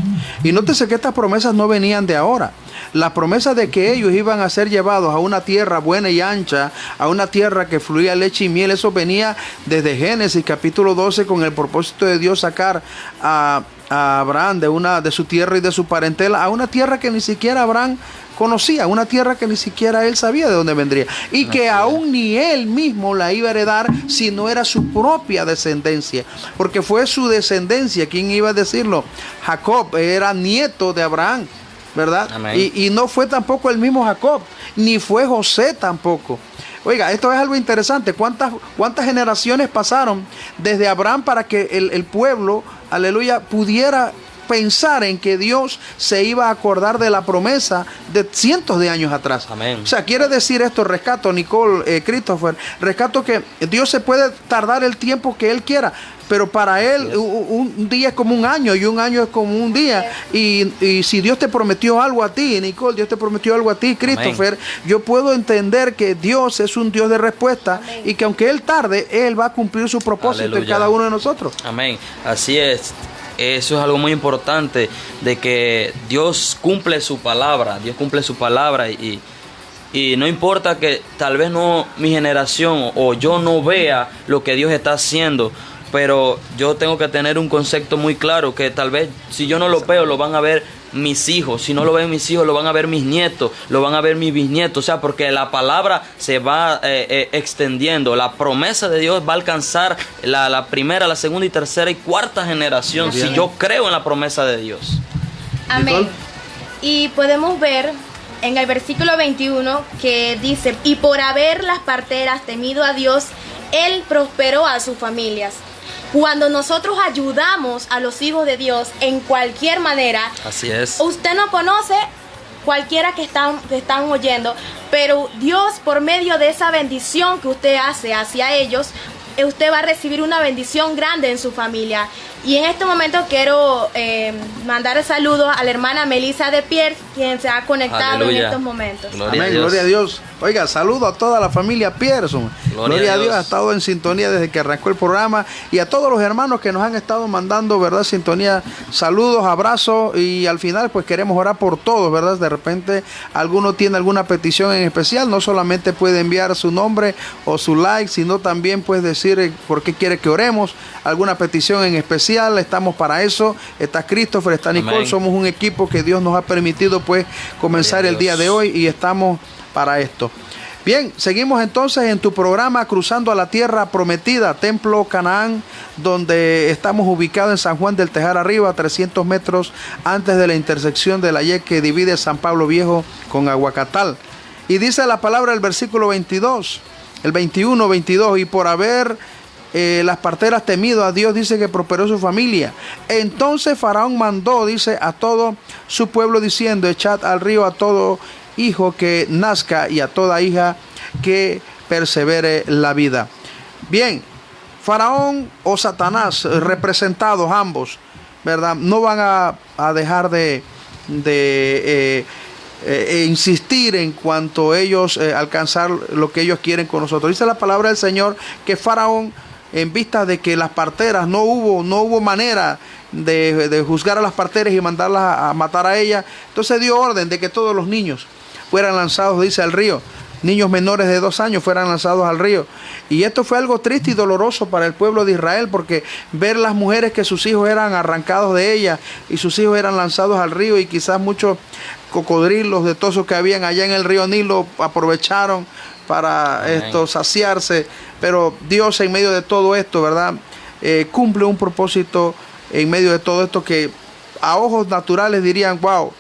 Y nótese que estas promesas no venían de ahora. Las promesas de que ellos iban a ser llevados a una tierra buena y ancha, a una tierra que fluía leche y miel, eso venía desde Génesis capítulo 12 con el propósito de Dios sacar a Abraham de su tierra y de su parentela a una tierra que ni siquiera Abraham conocía, una tierra que ni siquiera él sabía de dónde vendría y que aún ni él mismo la iba a heredar si no era su propia descendencia, porque fue su descendencia. ¿Quién iba a decirlo? Jacob era nieto de Abraham, ¿verdad? Y no fue tampoco el mismo Jacob, ni fue José tampoco. Oiga, esto es algo interesante. ¿Cuántas generaciones pasaron desde Abraham para que el pueblo, aleluya, pudiera pensar en que Dios se iba a acordar de la promesa de cientos de años atrás. Amén. O sea, quiere decir esto, rescato, Nicole, Christopher, rescato que Dios se puede tardar el tiempo que Él quiera, pero para Él un día es como un año y un año es como un día. Y si Dios te prometió algo a ti, Nicole, Dios te prometió algo a ti, Christopher, yo puedo entender que Dios es un Dios de respuesta. Amén. Y que aunque Él tarde, Él va a cumplir su propósito. Aleluya. En cada uno de nosotros. Amén. Así es. Eso es algo muy importante, de que Dios cumple su palabra. Dios cumple su palabra y no importa que tal vez no mi generación o yo no vea lo que Dios está haciendo, pero yo tengo que tener un concepto muy claro que tal vez si yo no lo veo, lo van a ver mis hijos. Si no lo ven mis hijos, lo van a ver mis nietos, lo van a ver mis bisnietos. O sea, porque la palabra se va extendiendo. La promesa de Dios va a alcanzar la primera, la segunda y tercera y cuarta generación. Si yo creo en la promesa de Dios. Amén. Y podemos ver en el versículo 21 que dice: y por haber las parteras temido a Dios, Él prosperó a sus familias. Cuando nosotros ayudamos a los hijos de Dios en cualquier manera, así es. Usted no conoce cualquiera que están oyendo, pero Dios, por medio de esa bendición que usted hace hacia ellos, usted va a recibir una bendición grande en su familia. Y en este momento quiero mandar saludos a la hermana Melissa de Pierre, quien se ha conectado. Aleluya. En estos momentos. Amén, gloria a Dios. Oiga, saludo a toda la familia Pearson. Gloria a Dios. Ha estado en sintonía desde que arrancó el programa. Y a todos los hermanos que nos han estado mandando, ¿verdad? Sintonía, saludos, abrazos. Y al final, pues queremos orar por todos, ¿verdad? De repente, alguno tiene alguna petición en especial. No solamente puede enviar su nombre o su like, sino también puede decir por qué quiere que oremos. Alguna petición en especial. Estamos para eso. Está Christopher, está Nicole. Amén. Somos un equipo que Dios nos ha permitido, pues, comenzar el día de hoy. Y estamos para esto. Bien, seguimos entonces en tu programa Cruzando a la Tierra Prometida, Templo Canaán, donde estamos ubicados en San Juan del Tejar Arriba, 300 metros antes de la intersección de la Y que divide San Pablo Viejo con Aguacatal. Y dice la palabra del versículo 22, el 21, 22, y por haber las parteras temido a Dios, dice que prosperó su familia. Entonces Faraón mandó, dice, a todo su pueblo diciendo: echad al río a todo hijo que nazca y a toda hija que persevere la vida. Bien, Faraón o Satanás, representados ambos, ¿verdad? No van a dejar de insistir en cuanto ellos alcanzar lo que ellos quieren con nosotros. Dice la palabra del Señor que Faraón, en vista de que las parteras no hubo manera de juzgar a las parteras y mandarlas a matar a ellas, entonces dio orden de que todos los niños fueran lanzados, dice, al río. Niños menores de 2 años fueran lanzados al río. Y esto fue algo triste y doloroso para el pueblo de Israel, porque ver las mujeres que sus hijos eran arrancados de ellas y sus hijos eran lanzados al río, y quizás muchos cocodrilos de todos esos que habían allá en el río Nilo aprovecharon para saciarse. Pero Dios, en medio de todo esto, ¿verdad? Cumple un propósito en medio de todo esto que a ojos naturales dirían: wow,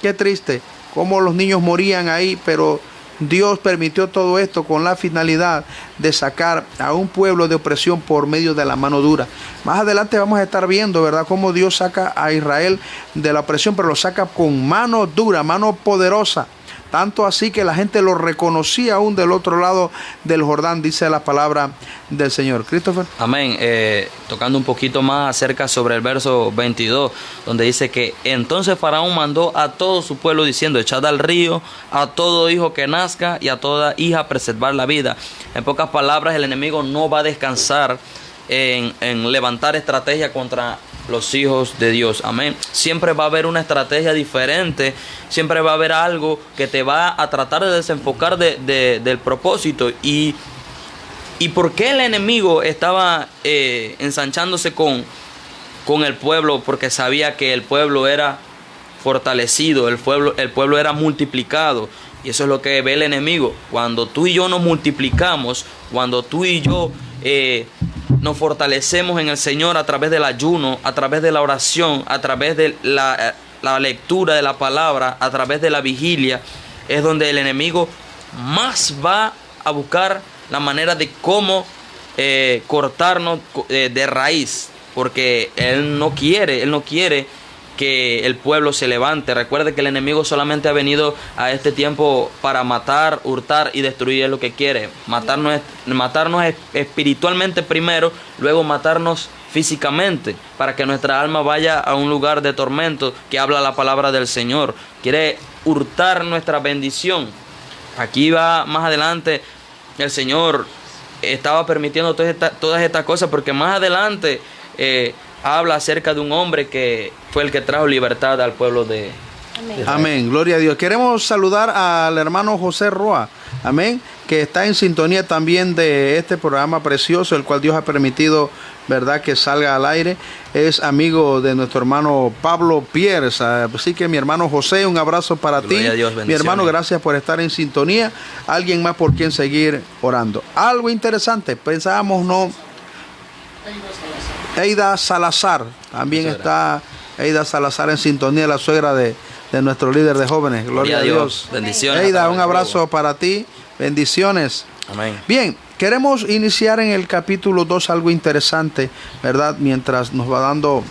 qué triste cómo los niños morían ahí, pero Dios permitió todo esto con la finalidad de sacar a un pueblo de opresión por medio de la mano dura. Más adelante vamos a estar viendo, ¿verdad?, cómo Dios saca a Israel de la opresión, pero lo saca con mano dura, mano poderosa. Tanto así que la gente lo reconocía aún del otro lado del Jordán, dice la palabra del Señor. Christopher. Amén. Tocando un poquito más acerca sobre el verso 22, donde dice que entonces Faraón mandó a todo su pueblo diciendo: echad al río a todo hijo que nazca y a toda hija preservar la vida. En pocas palabras, el enemigo no va a descansar en levantar estrategia contra los hijos de Dios. Amén. Siempre va a haber una estrategia diferente. Siempre va a haber algo que te va a tratar de desenfocar del propósito. ¿Y por qué el enemigo estaba ensanchándose con el pueblo? Porque sabía que el pueblo era fortalecido, el pueblo era multiplicado. Y eso es lo que ve el enemigo. Cuando tú y yo nos multiplicamos, cuando tú y yo nos fortalecemos en el Señor a través del ayuno, a través de la oración, a través de la lectura de la palabra, a través de la vigilia, es donde el enemigo más va a buscar la manera de cómo cortarnos de raíz, porque él no quiere que el pueblo se levante. Recuerde que el enemigo solamente ha venido a este tiempo para matar, hurtar y destruir, es lo que quiere. Matarnos espiritualmente primero, luego matarnos físicamente, para que nuestra alma vaya a un lugar de tormento que habla la palabra del Señor. Quiere hurtar nuestra bendición. Aquí va más adelante, el Señor estaba permitiendo todas estas cosas porque más adelante habla acerca de un hombre que fue el que trajo libertad al pueblo de Israel. Amén, gloria a Dios. Queremos saludar al hermano José Roa, amén, que está en sintonía también de este programa precioso, el cual Dios ha permitido, verdad, que salga al aire. Es amigo de nuestro hermano Pablo Pierce. Así que mi hermano José, un abrazo para ti. Gloria a Dios, mi hermano, gracias por estar en sintonía. Alguien más por quien seguir orando. Algo interesante, pensábamos, ¿no? Eida Salazar, también está Eida Salazar en sintonía, la suegra de nuestro líder de jóvenes. Gloria a Dios. Bendiciones. Eida, un abrazo para ti. Bendiciones. Amén. Bien, queremos iniciar en el capítulo 2 algo interesante, ¿verdad? Mientras nos va dando,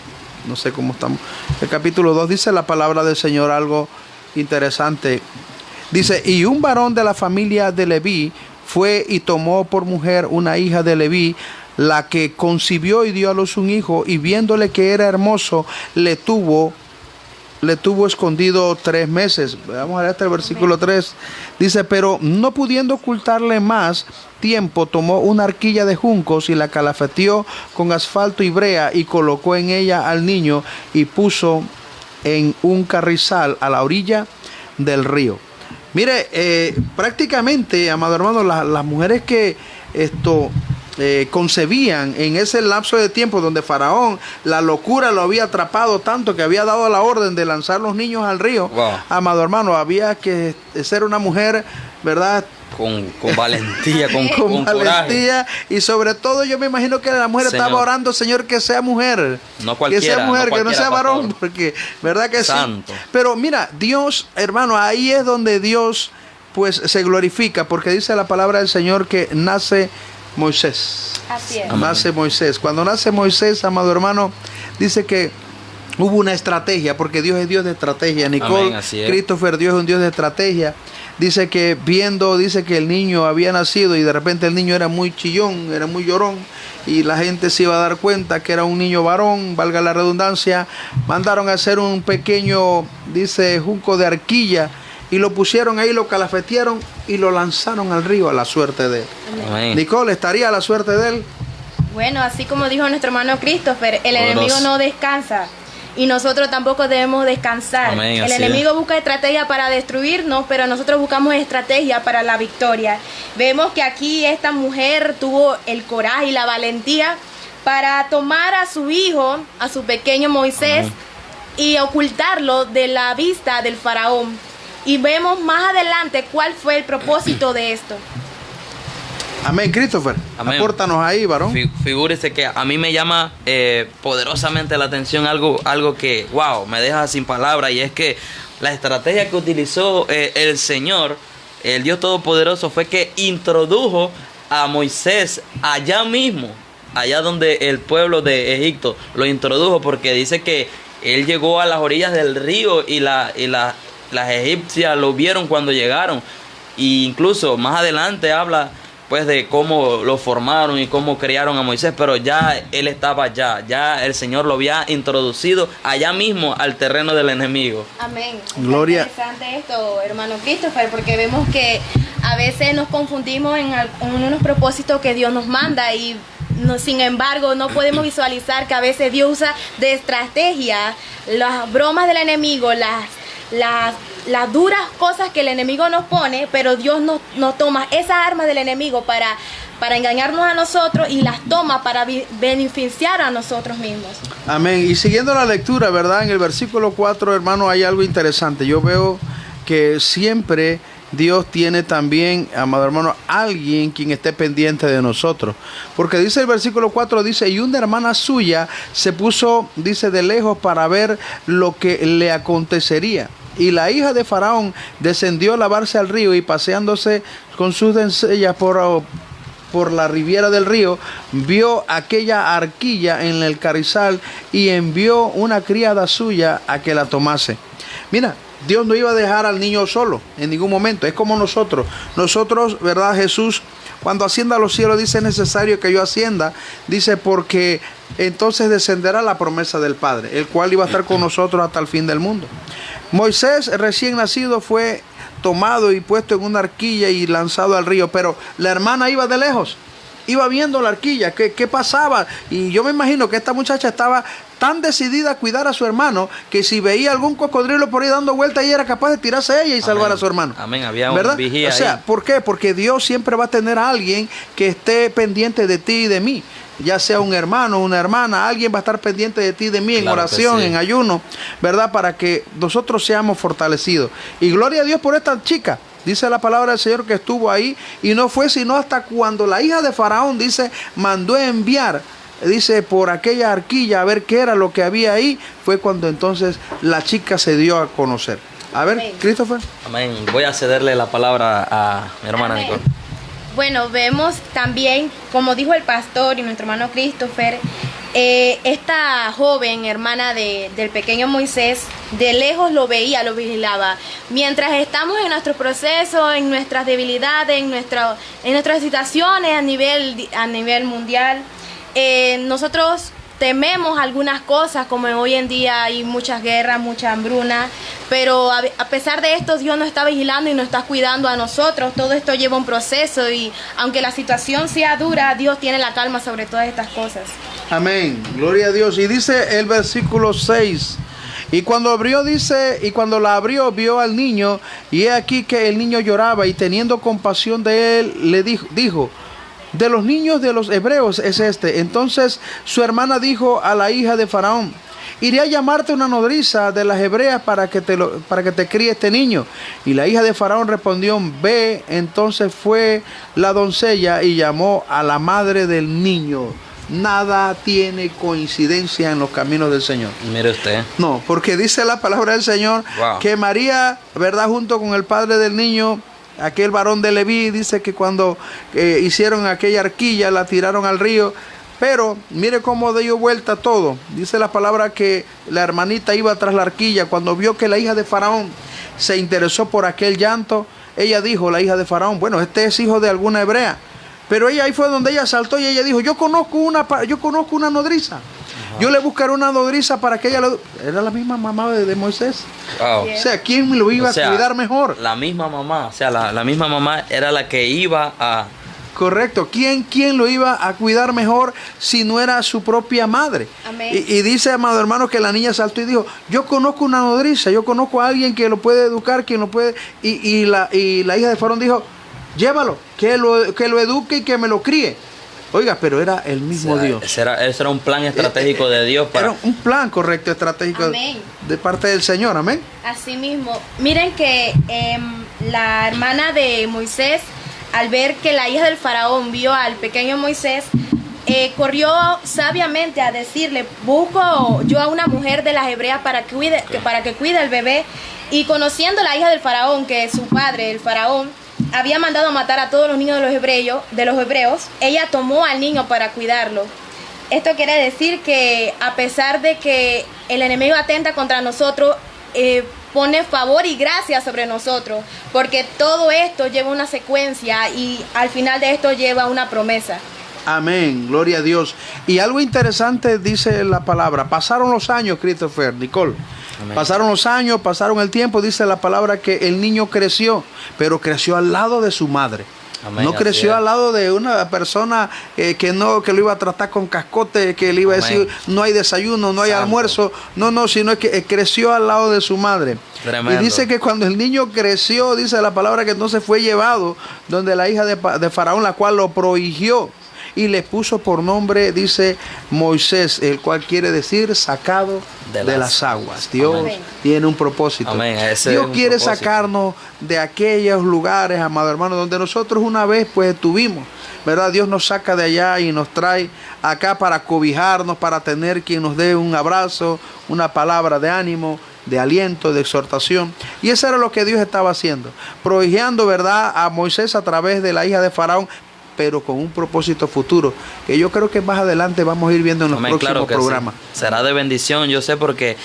no sé cómo estamos. El capítulo 2 dice la palabra del Señor algo interesante. Dice, y un varón de la familia de Leví fue y tomó por mujer una hija de Leví, la que concibió y dio a luz un hijo, y viéndole que era hermoso, le tuvo escondido 3 meses. Vamos a leer hasta el versículo 3. Dice, pero no pudiendo ocultarle más tiempo, tomó una arquilla de juncos y la calafeteó con asfalto y brea y colocó en ella al niño y puso en un carrizal a la orilla del río. Mire, prácticamente, amado hermano, las mujeres que concebían en ese lapso de tiempo donde Faraón, la locura lo había atrapado tanto que había dado la orden de lanzar los niños al río. Wow. Amado hermano, había que ser una mujer, ¿verdad? Con valentía, con valentía, coraje. y sobre todo yo me imagino que la mujer estaba orando, Señor, que sea mujer, No cualquiera, que sea mujer, que no sea varón, pastor. porque verdad que Santo. sí. Pero mira, Dios, hermano, ahí es donde Dios pues se glorifica, porque dice la palabra del Señor que nace Moisés. Así es. Nace Moisés. Cuando nace Moisés, amado hermano, dice que hubo una estrategia, porque Dios es Dios de estrategia. Nicole, Amén, así es. Christopher, Dios es un Dios de estrategia. Dice que dice que el niño había nacido y de repente el niño era muy chillón, era muy llorón, y la gente se iba a dar cuenta que era un niño varón, valga la redundancia. Mandaron a hacer un pequeño, dice, junco de arquilla, y lo pusieron ahí, lo calafetearon y lo lanzaron al río a la suerte de él. Amén. Nicole, ¿estaría a la suerte de él? Bueno, así como dijo nuestro hermano Christopher, el Poderoso. enemigo no descansa. Y nosotros tampoco debemos descansar. Amén, el así enemigo busca estrategia para destruirnos, pero nosotros buscamos estrategia para la victoria. Vemos que aquí esta mujer tuvo el coraje y la valentía para tomar a su hijo, a su pequeño Moisés, Amén, y ocultarlo de la vista del faraón. Y vemos más adelante cuál fue el propósito de esto. Amén, Christopher. Amén. Apórtanos ahí, varón. Figúrese que a mí me llama poderosamente la atención algo que, wow, me deja sin palabras, y es que la estrategia que utilizó el Señor, el Dios Todopoderoso, fue que introdujo a Moisés allá mismo, allá donde el pueblo de Egipto lo introdujo, porque dice que él llegó a las orillas del río y las egipcias lo vieron cuando llegaron. E incluso más adelante habla pues de cómo lo formaron y cómo criaron a Moisés, pero ya él estaba allá, ya el Señor lo había introducido allá mismo al terreno del enemigo. Amén. Gloria. Es interesante esto, hermano Christopher, porque vemos que a veces nos confundimos en unos propósitos que Dios nos manda, y sin embargo no podemos visualizar que a veces Dios usa de estrategia las bromas del enemigo, las duras cosas que el enemigo nos pone, pero Dios nos toma esas armas del enemigo para engañarnos a nosotros, y las toma para beneficiar a nosotros mismos. Amén. Y siguiendo la lectura, ¿verdad? En el versículo 4, hermano, hay algo interesante. Yo veo que siempre Dios tiene también, amado hermano, alguien quien esté pendiente de nosotros. Porque dice el versículo 4, dice, y una hermana suya se puso, dice, de lejos para ver lo que le acontecería. Y la hija de Faraón descendió a lavarse al río, y paseándose con sus doncellas por la riviera del río, vio aquella arquilla en el carrizal y envió una criada suya a que la tomase. Mira, Dios no iba a dejar al niño solo en ningún momento. Es como nosotros. Nosotros, ¿verdad? Jesús, cuando ascienda a los cielos, dice: es necesario que yo ascienda. Dice, porque entonces descenderá la promesa del Padre, el cual iba a estar con nosotros hasta el fin del mundo. Moisés, recién nacido, fue tomado y puesto en una arquilla y lanzado al río, pero la hermana iba de lejos, iba viendo la arquilla, qué pasaba, y yo me imagino que esta muchacha estaba tan decidida a cuidar a su hermano, que si veía algún cocodrilo por ahí dando vueltas, ella era capaz de tirarse a ella y salvar a su hermano. Amén, había ¿verdad? un vigía o sea, ahí. ¿por qué? Porque Dios siempre va a tener a alguien que esté pendiente de ti y de mí, ya sea un hermano, una hermana, alguien va a estar pendiente de ti y de mí, en Claro que oración, sí. en ayuno, ¿verdad? Para que nosotros seamos fortalecidos. Y gloria a Dios por esta chica. Dice la palabra del Señor que estuvo ahí, y no fue sino hasta cuando la hija de Faraón, dice, mandó enviar, dice, por aquella arquilla a ver qué era lo que había ahí, fue cuando entonces la chica se dio a conocer. A ver, Amén. Christopher. Amén. Voy a cederle la palabra a mi hermana Amén. Nicole. Bueno, vemos también, como dijo el pastor y nuestro hermano Christopher, esta joven hermana del pequeño Moisés, de lejos lo veía, lo vigilaba. Mientras estamos en nuestro proceso, en nuestras debilidades, en nuestras situaciones a nivel mundial, nosotros tememos algunas cosas, como hoy en día hay muchas guerras, mucha hambruna, pero a pesar de esto, Dios nos está vigilando y nos está cuidando a nosotros. Todo esto lleva un proceso, y aunque la situación sea dura, Dios tiene la calma sobre todas estas cosas. Amén, gloria a Dios. Y dice el versículo 6: y cuando abrió, dice, y cuando la abrió, vio al niño, y he aquí que el niño lloraba, y teniendo compasión de él, le dijo: de los niños de los hebreos es este. Entonces su hermana dijo a la hija de Faraón: iré a llamarte una nodriza de las hebreas para que te críe este niño. Y la hija de Faraón respondió: ve. Entonces fue la doncella y llamó a la madre del niño. Nada tiene coincidencia en los caminos del Señor. Mire usted. No, porque dice la palabra del Señor, Wow, que María, ¿verdad?, junto con el padre del niño, aquel varón de Leví, dice que cuando hicieron aquella arquilla, la tiraron al río. Pero mire cómo dio vuelta todo. Dice la palabra que la hermanita iba tras la arquilla. Cuando vio que la hija de Faraón se interesó por aquel llanto, ella dijo, la hija de Faraón: bueno, este es hijo de alguna hebrea. Pero ella, ahí fue donde ella saltó, y ella dijo: yo conozco una nodriza. Ajá. Yo le buscaré una nodriza para que ella lo... Era la misma mamá de Moisés. wow. O sea, ¿quién lo iba a cuidar mejor? La misma mamá, o sea, la misma mamá era la que iba a... Correcto. ¿Quién lo iba a cuidar mejor si no era su propia madre? Amén. Y dice, amado hermano, que la niña saltó y dijo: yo conozco una nodriza, yo conozco a alguien que lo puede educar, quien lo puede... Y la hija de Faraón dijo: llévalo, que lo eduque y que me lo críe. Oiga, pero era el mismo Dios. Ese era un plan estratégico de Dios para... Era un plan correcto, estratégico. Amén. De parte del Señor. Amén. Así mismo, miren que la hermana de Moisés, al ver que la hija del faraón vio al pequeño Moisés, corrió sabiamente a decirle: busco yo a una mujer de las hebreas para que cuide al bebé. Y conociendo la hija del faraón, que su padre, el faraón, había mandado a matar a todos los niños de los hebreos, ella tomó al niño para cuidarlo. Esto quiere decir que a pesar de que el enemigo atenta contra nosotros, pone favor y gracia sobre nosotros, porque todo esto lleva una secuencia, y al final de esto lleva una promesa. Amén, gloria a Dios. Y algo interesante dice la palabra: pasaron los años, Christopher, Nicole. Amén. Pasaron los años, pasaron el tiempo. Dice la palabra que el niño creció, pero creció al lado de su madre. Amén, no creció es. al lado de una persona que lo iba a tratar con cascote, que le iba a decir: no hay desayuno, no hay Santo. almuerzo. No, sino que creció al lado de su madre. Tremendo. Y dice que cuando el niño creció, dice la palabra que entonces fue llevado donde la hija de Faraón, la cual lo prodigió, y le puso por nombre, dice, Moisés, el cual quiere decir sacado de las aguas. Dios Amén. tiene un propósito. Amén. Ese Dios es un quiere propósito. sacarnos de aquellos lugares, amado hermano, donde nosotros una vez pues estuvimos, ¿verdad? Dios nos saca de allá y nos trae acá para cobijarnos, para tener quien nos dé un abrazo, una palabra de ánimo, de aliento, de exhortación. Y eso era lo que Dios estaba haciendo, prodigiando, ¿verdad?, a Moisés a través de la hija de Faraón, pero con un propósito futuro, que yo creo que más adelante vamos a ir viendo en los próximos claro que programas. sí. Será de bendición, yo sé, porque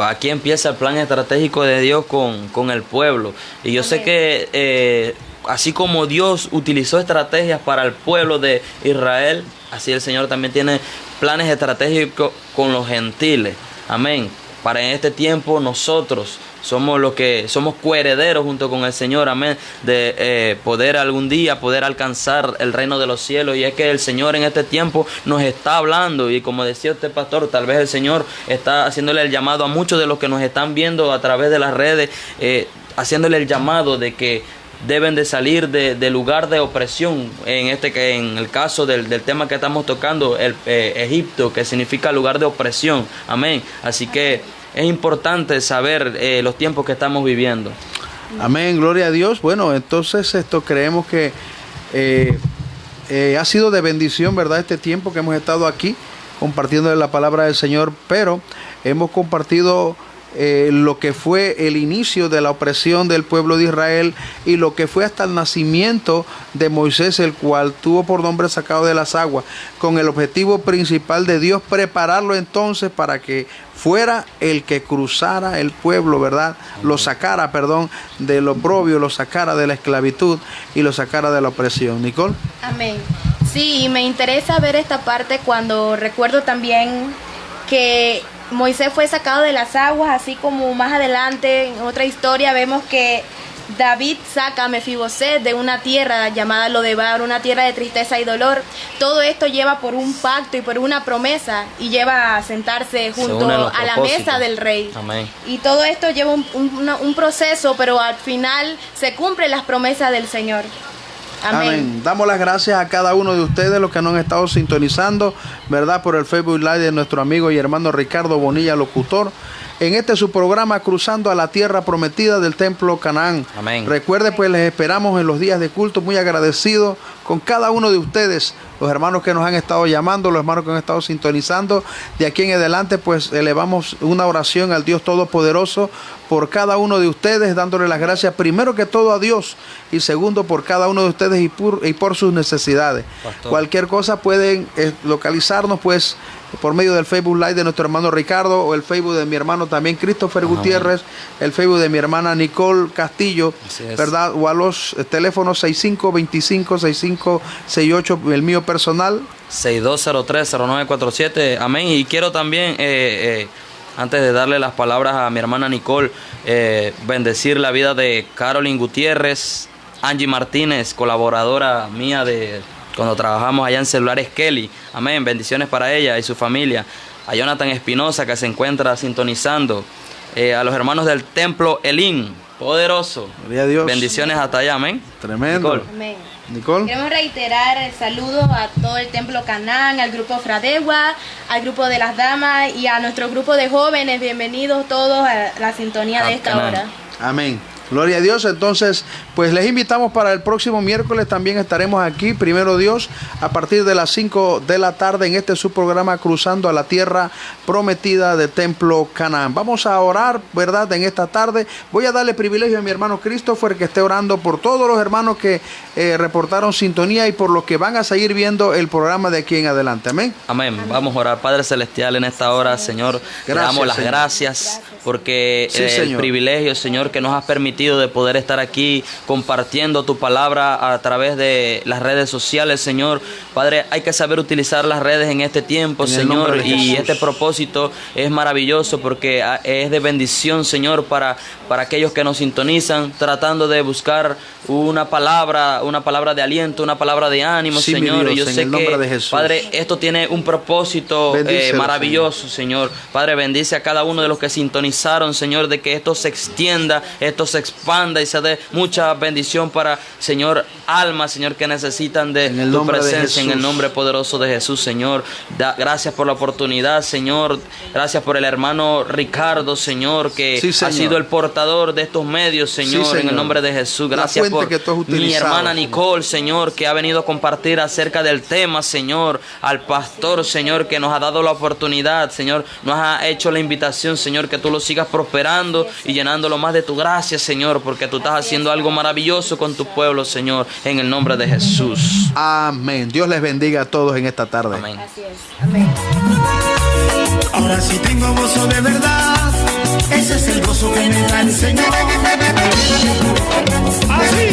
aquí empieza el plan estratégico de Dios con el pueblo. Y yo sé que así como Dios utilizó estrategias para el pueblo de Israel, así el Señor también tiene planes estratégicos con los gentiles. Amén. Para en este tiempo nosotros somos los que somos coherederos junto con el Señor, amén, de poder algún día poder alcanzar el reino de los cielos. Y es que el Señor en este tiempo nos está hablando, y como decía usted, pastor, tal vez el Señor está haciéndole el llamado a muchos de los que nos están viendo a través de las redes, haciéndole el llamado de que deben de salir del lugar de opresión. En el caso del tema que estamos tocando, Egipto, que significa lugar de opresión. Amén. Así que es importante saber los tiempos que estamos viviendo. Amén, gloria a Dios. Bueno, entonces creemos que ha sido de bendición, ¿verdad? Este tiempo que hemos estado aquí compartiendo la palabra del Señor, pero hemos compartido lo que fue el inicio de la opresión del pueblo de Israel y lo que fue hasta el nacimiento de Moisés, el cual tuvo por nombre sacado de las aguas, con el objetivo principal de Dios prepararlo entonces para que fuera el que cruzara el pueblo, ¿verdad? Lo sacara, del oprobio, lo sacara de la esclavitud y lo sacara de la opresión. Nicole. Amén. Sí, me interesa ver esta parte cuando recuerdo también que Moisés fue sacado de las aguas, así como más adelante en otra historia vemos que David saca a Mefiboset de una tierra llamada Lodebar, una tierra de tristeza y dolor. Todo esto lleva por un pacto y por una promesa, y lleva a sentarse junto a la mesa del rey. Amén. Y todo esto lleva un proceso, pero al final se cumplen las promesas del Señor. Amén. Amén. Damos las gracias a cada uno de ustedes, los que nos han estado sintonizando, ¿verdad? Por el Facebook Live de nuestro amigo y hermano Ricardo Bonilla, locutor, en su programa Cruzando a la Tierra Prometida del Templo Canaán. Amén. Recuerde, pues les esperamos en los días de culto, muy agradecidos con cada uno de ustedes, los hermanos que nos han estado llamando, los hermanos que han estado sintonizando. De aquí en adelante, pues elevamos una oración al Dios Todopoderoso por cada uno de ustedes, dándole las gracias primero que todo a Dios, y segundo por cada uno de ustedes y por sus necesidades. Pastor. Cualquier cosa pueden localizarnos, pues, por medio del Facebook Live de nuestro hermano Ricardo, o el Facebook de mi hermano también Christopher Gutiérrez, el Facebook de mi hermana Nicole Castillo, ¿verdad? O a los teléfonos 6525-6568, el mío personal. 6203-0947. Amén. Y quiero también, antes de darle las palabras a mi hermana Nicole, bendecir la vida de Carolyn Gutiérrez, Angie Martínez, colaboradora mía de cuando trabajamos allá en Celulares Kelly. Amén. Bendiciones para ella y su familia. A Jonathan Espinosa, que se encuentra sintonizando. A los hermanos del Templo Elim, poderoso. Gloria a Dios. Bendiciones hasta allá. Amén. Tremendo. Nicole. Amén. Nicole. Queremos reiterar el saludo a todo el Templo Canaán, al grupo Fradegua, al grupo de las damas y a nuestro grupo de jóvenes. Bienvenidos todos a la sintonía de esta Canaán. hora. Amén. Gloria a Dios. Entonces, pues les invitamos para el próximo miércoles. También estaremos aquí, primero Dios, a partir de las 5 de la tarde en su programa Cruzando a la Tierra Prometida de Templo Canaán. Vamos a orar, ¿verdad? En esta tarde voy a darle privilegio a mi hermano Christopher, que esté orando por todos los hermanos que reportaron sintonía y por los que van a seguir viendo el programa de aquí en adelante. Amén. Amén. Vamos a orar. Padre Celestial, en esta hora, Señor, te damos las Señor. gracias porque Sí, el Señor. privilegio, Señor, que nos has permitido de poder estar aquí compartiendo tu palabra a través de las redes sociales, Señor. Padre, hay que saber utilizar las redes en este tiempo, En el nombre Señor, de y Jesús. este propósito es maravilloso porque es de bendición, Señor, para aquellos que nos sintonizan, tratando de buscar una palabra de aliento, una palabra de ánimo, Sí, mi Señor. Y Dios, yo en sé el nombre que, de Jesús. Padre, esto tiene un propósito Bendícelo, maravilloso, Señor. Padre, bendice a cada uno de los que sintonizaron, Señor, de que esto se extienda, esto se expanda y se dé mucha bendición para, Señor, almas, Señor, que necesitan de En el tu nombre de presencia, en el Jesús. nombre poderoso de Jesús, Señor. Gracias por la oportunidad, Señor. Gracias por el hermano Ricardo, Señor, que Sí, ha Señor. sido el portador de estos medios, Señor, Señor. en el nombre de Jesús. La Gracias fuente por que tú has mi utilizado, hermana Señor. Nicole, Señor, que ha venido a compartir acerca del tema, Señor. Al pastor, Señor, que nos ha dado la oportunidad, Señor, nos ha hecho la invitación, Señor, que tú lo sigas prosperando y llenándolo más de tu gracia, Señor. Señor, porque tú estás haciendo algo maravilloso con tu pueblo, Señor, en el nombre de Jesús. Amén. Dios les bendiga a todos en esta tarde. Amén. Así es. Amén. Ahora sí tengo gozo de verdad, ese es el gozo que me da el Señor. Así.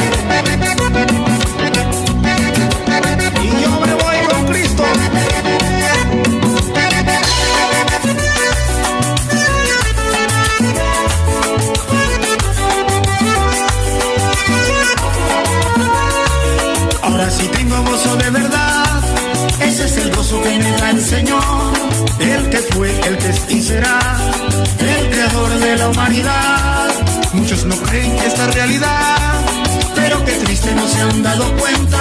Y yo me voy con Cristo. Ahora sí tengo gozo de verdad, ese es el gozo que me da el Señor, el que fue, el que es y será, el creador de la humanidad. Muchos no creen esta realidad, pero qué triste no se han dado cuenta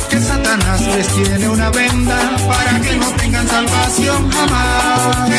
que Satanás les tiene una venda para que no tengan salvación jamás.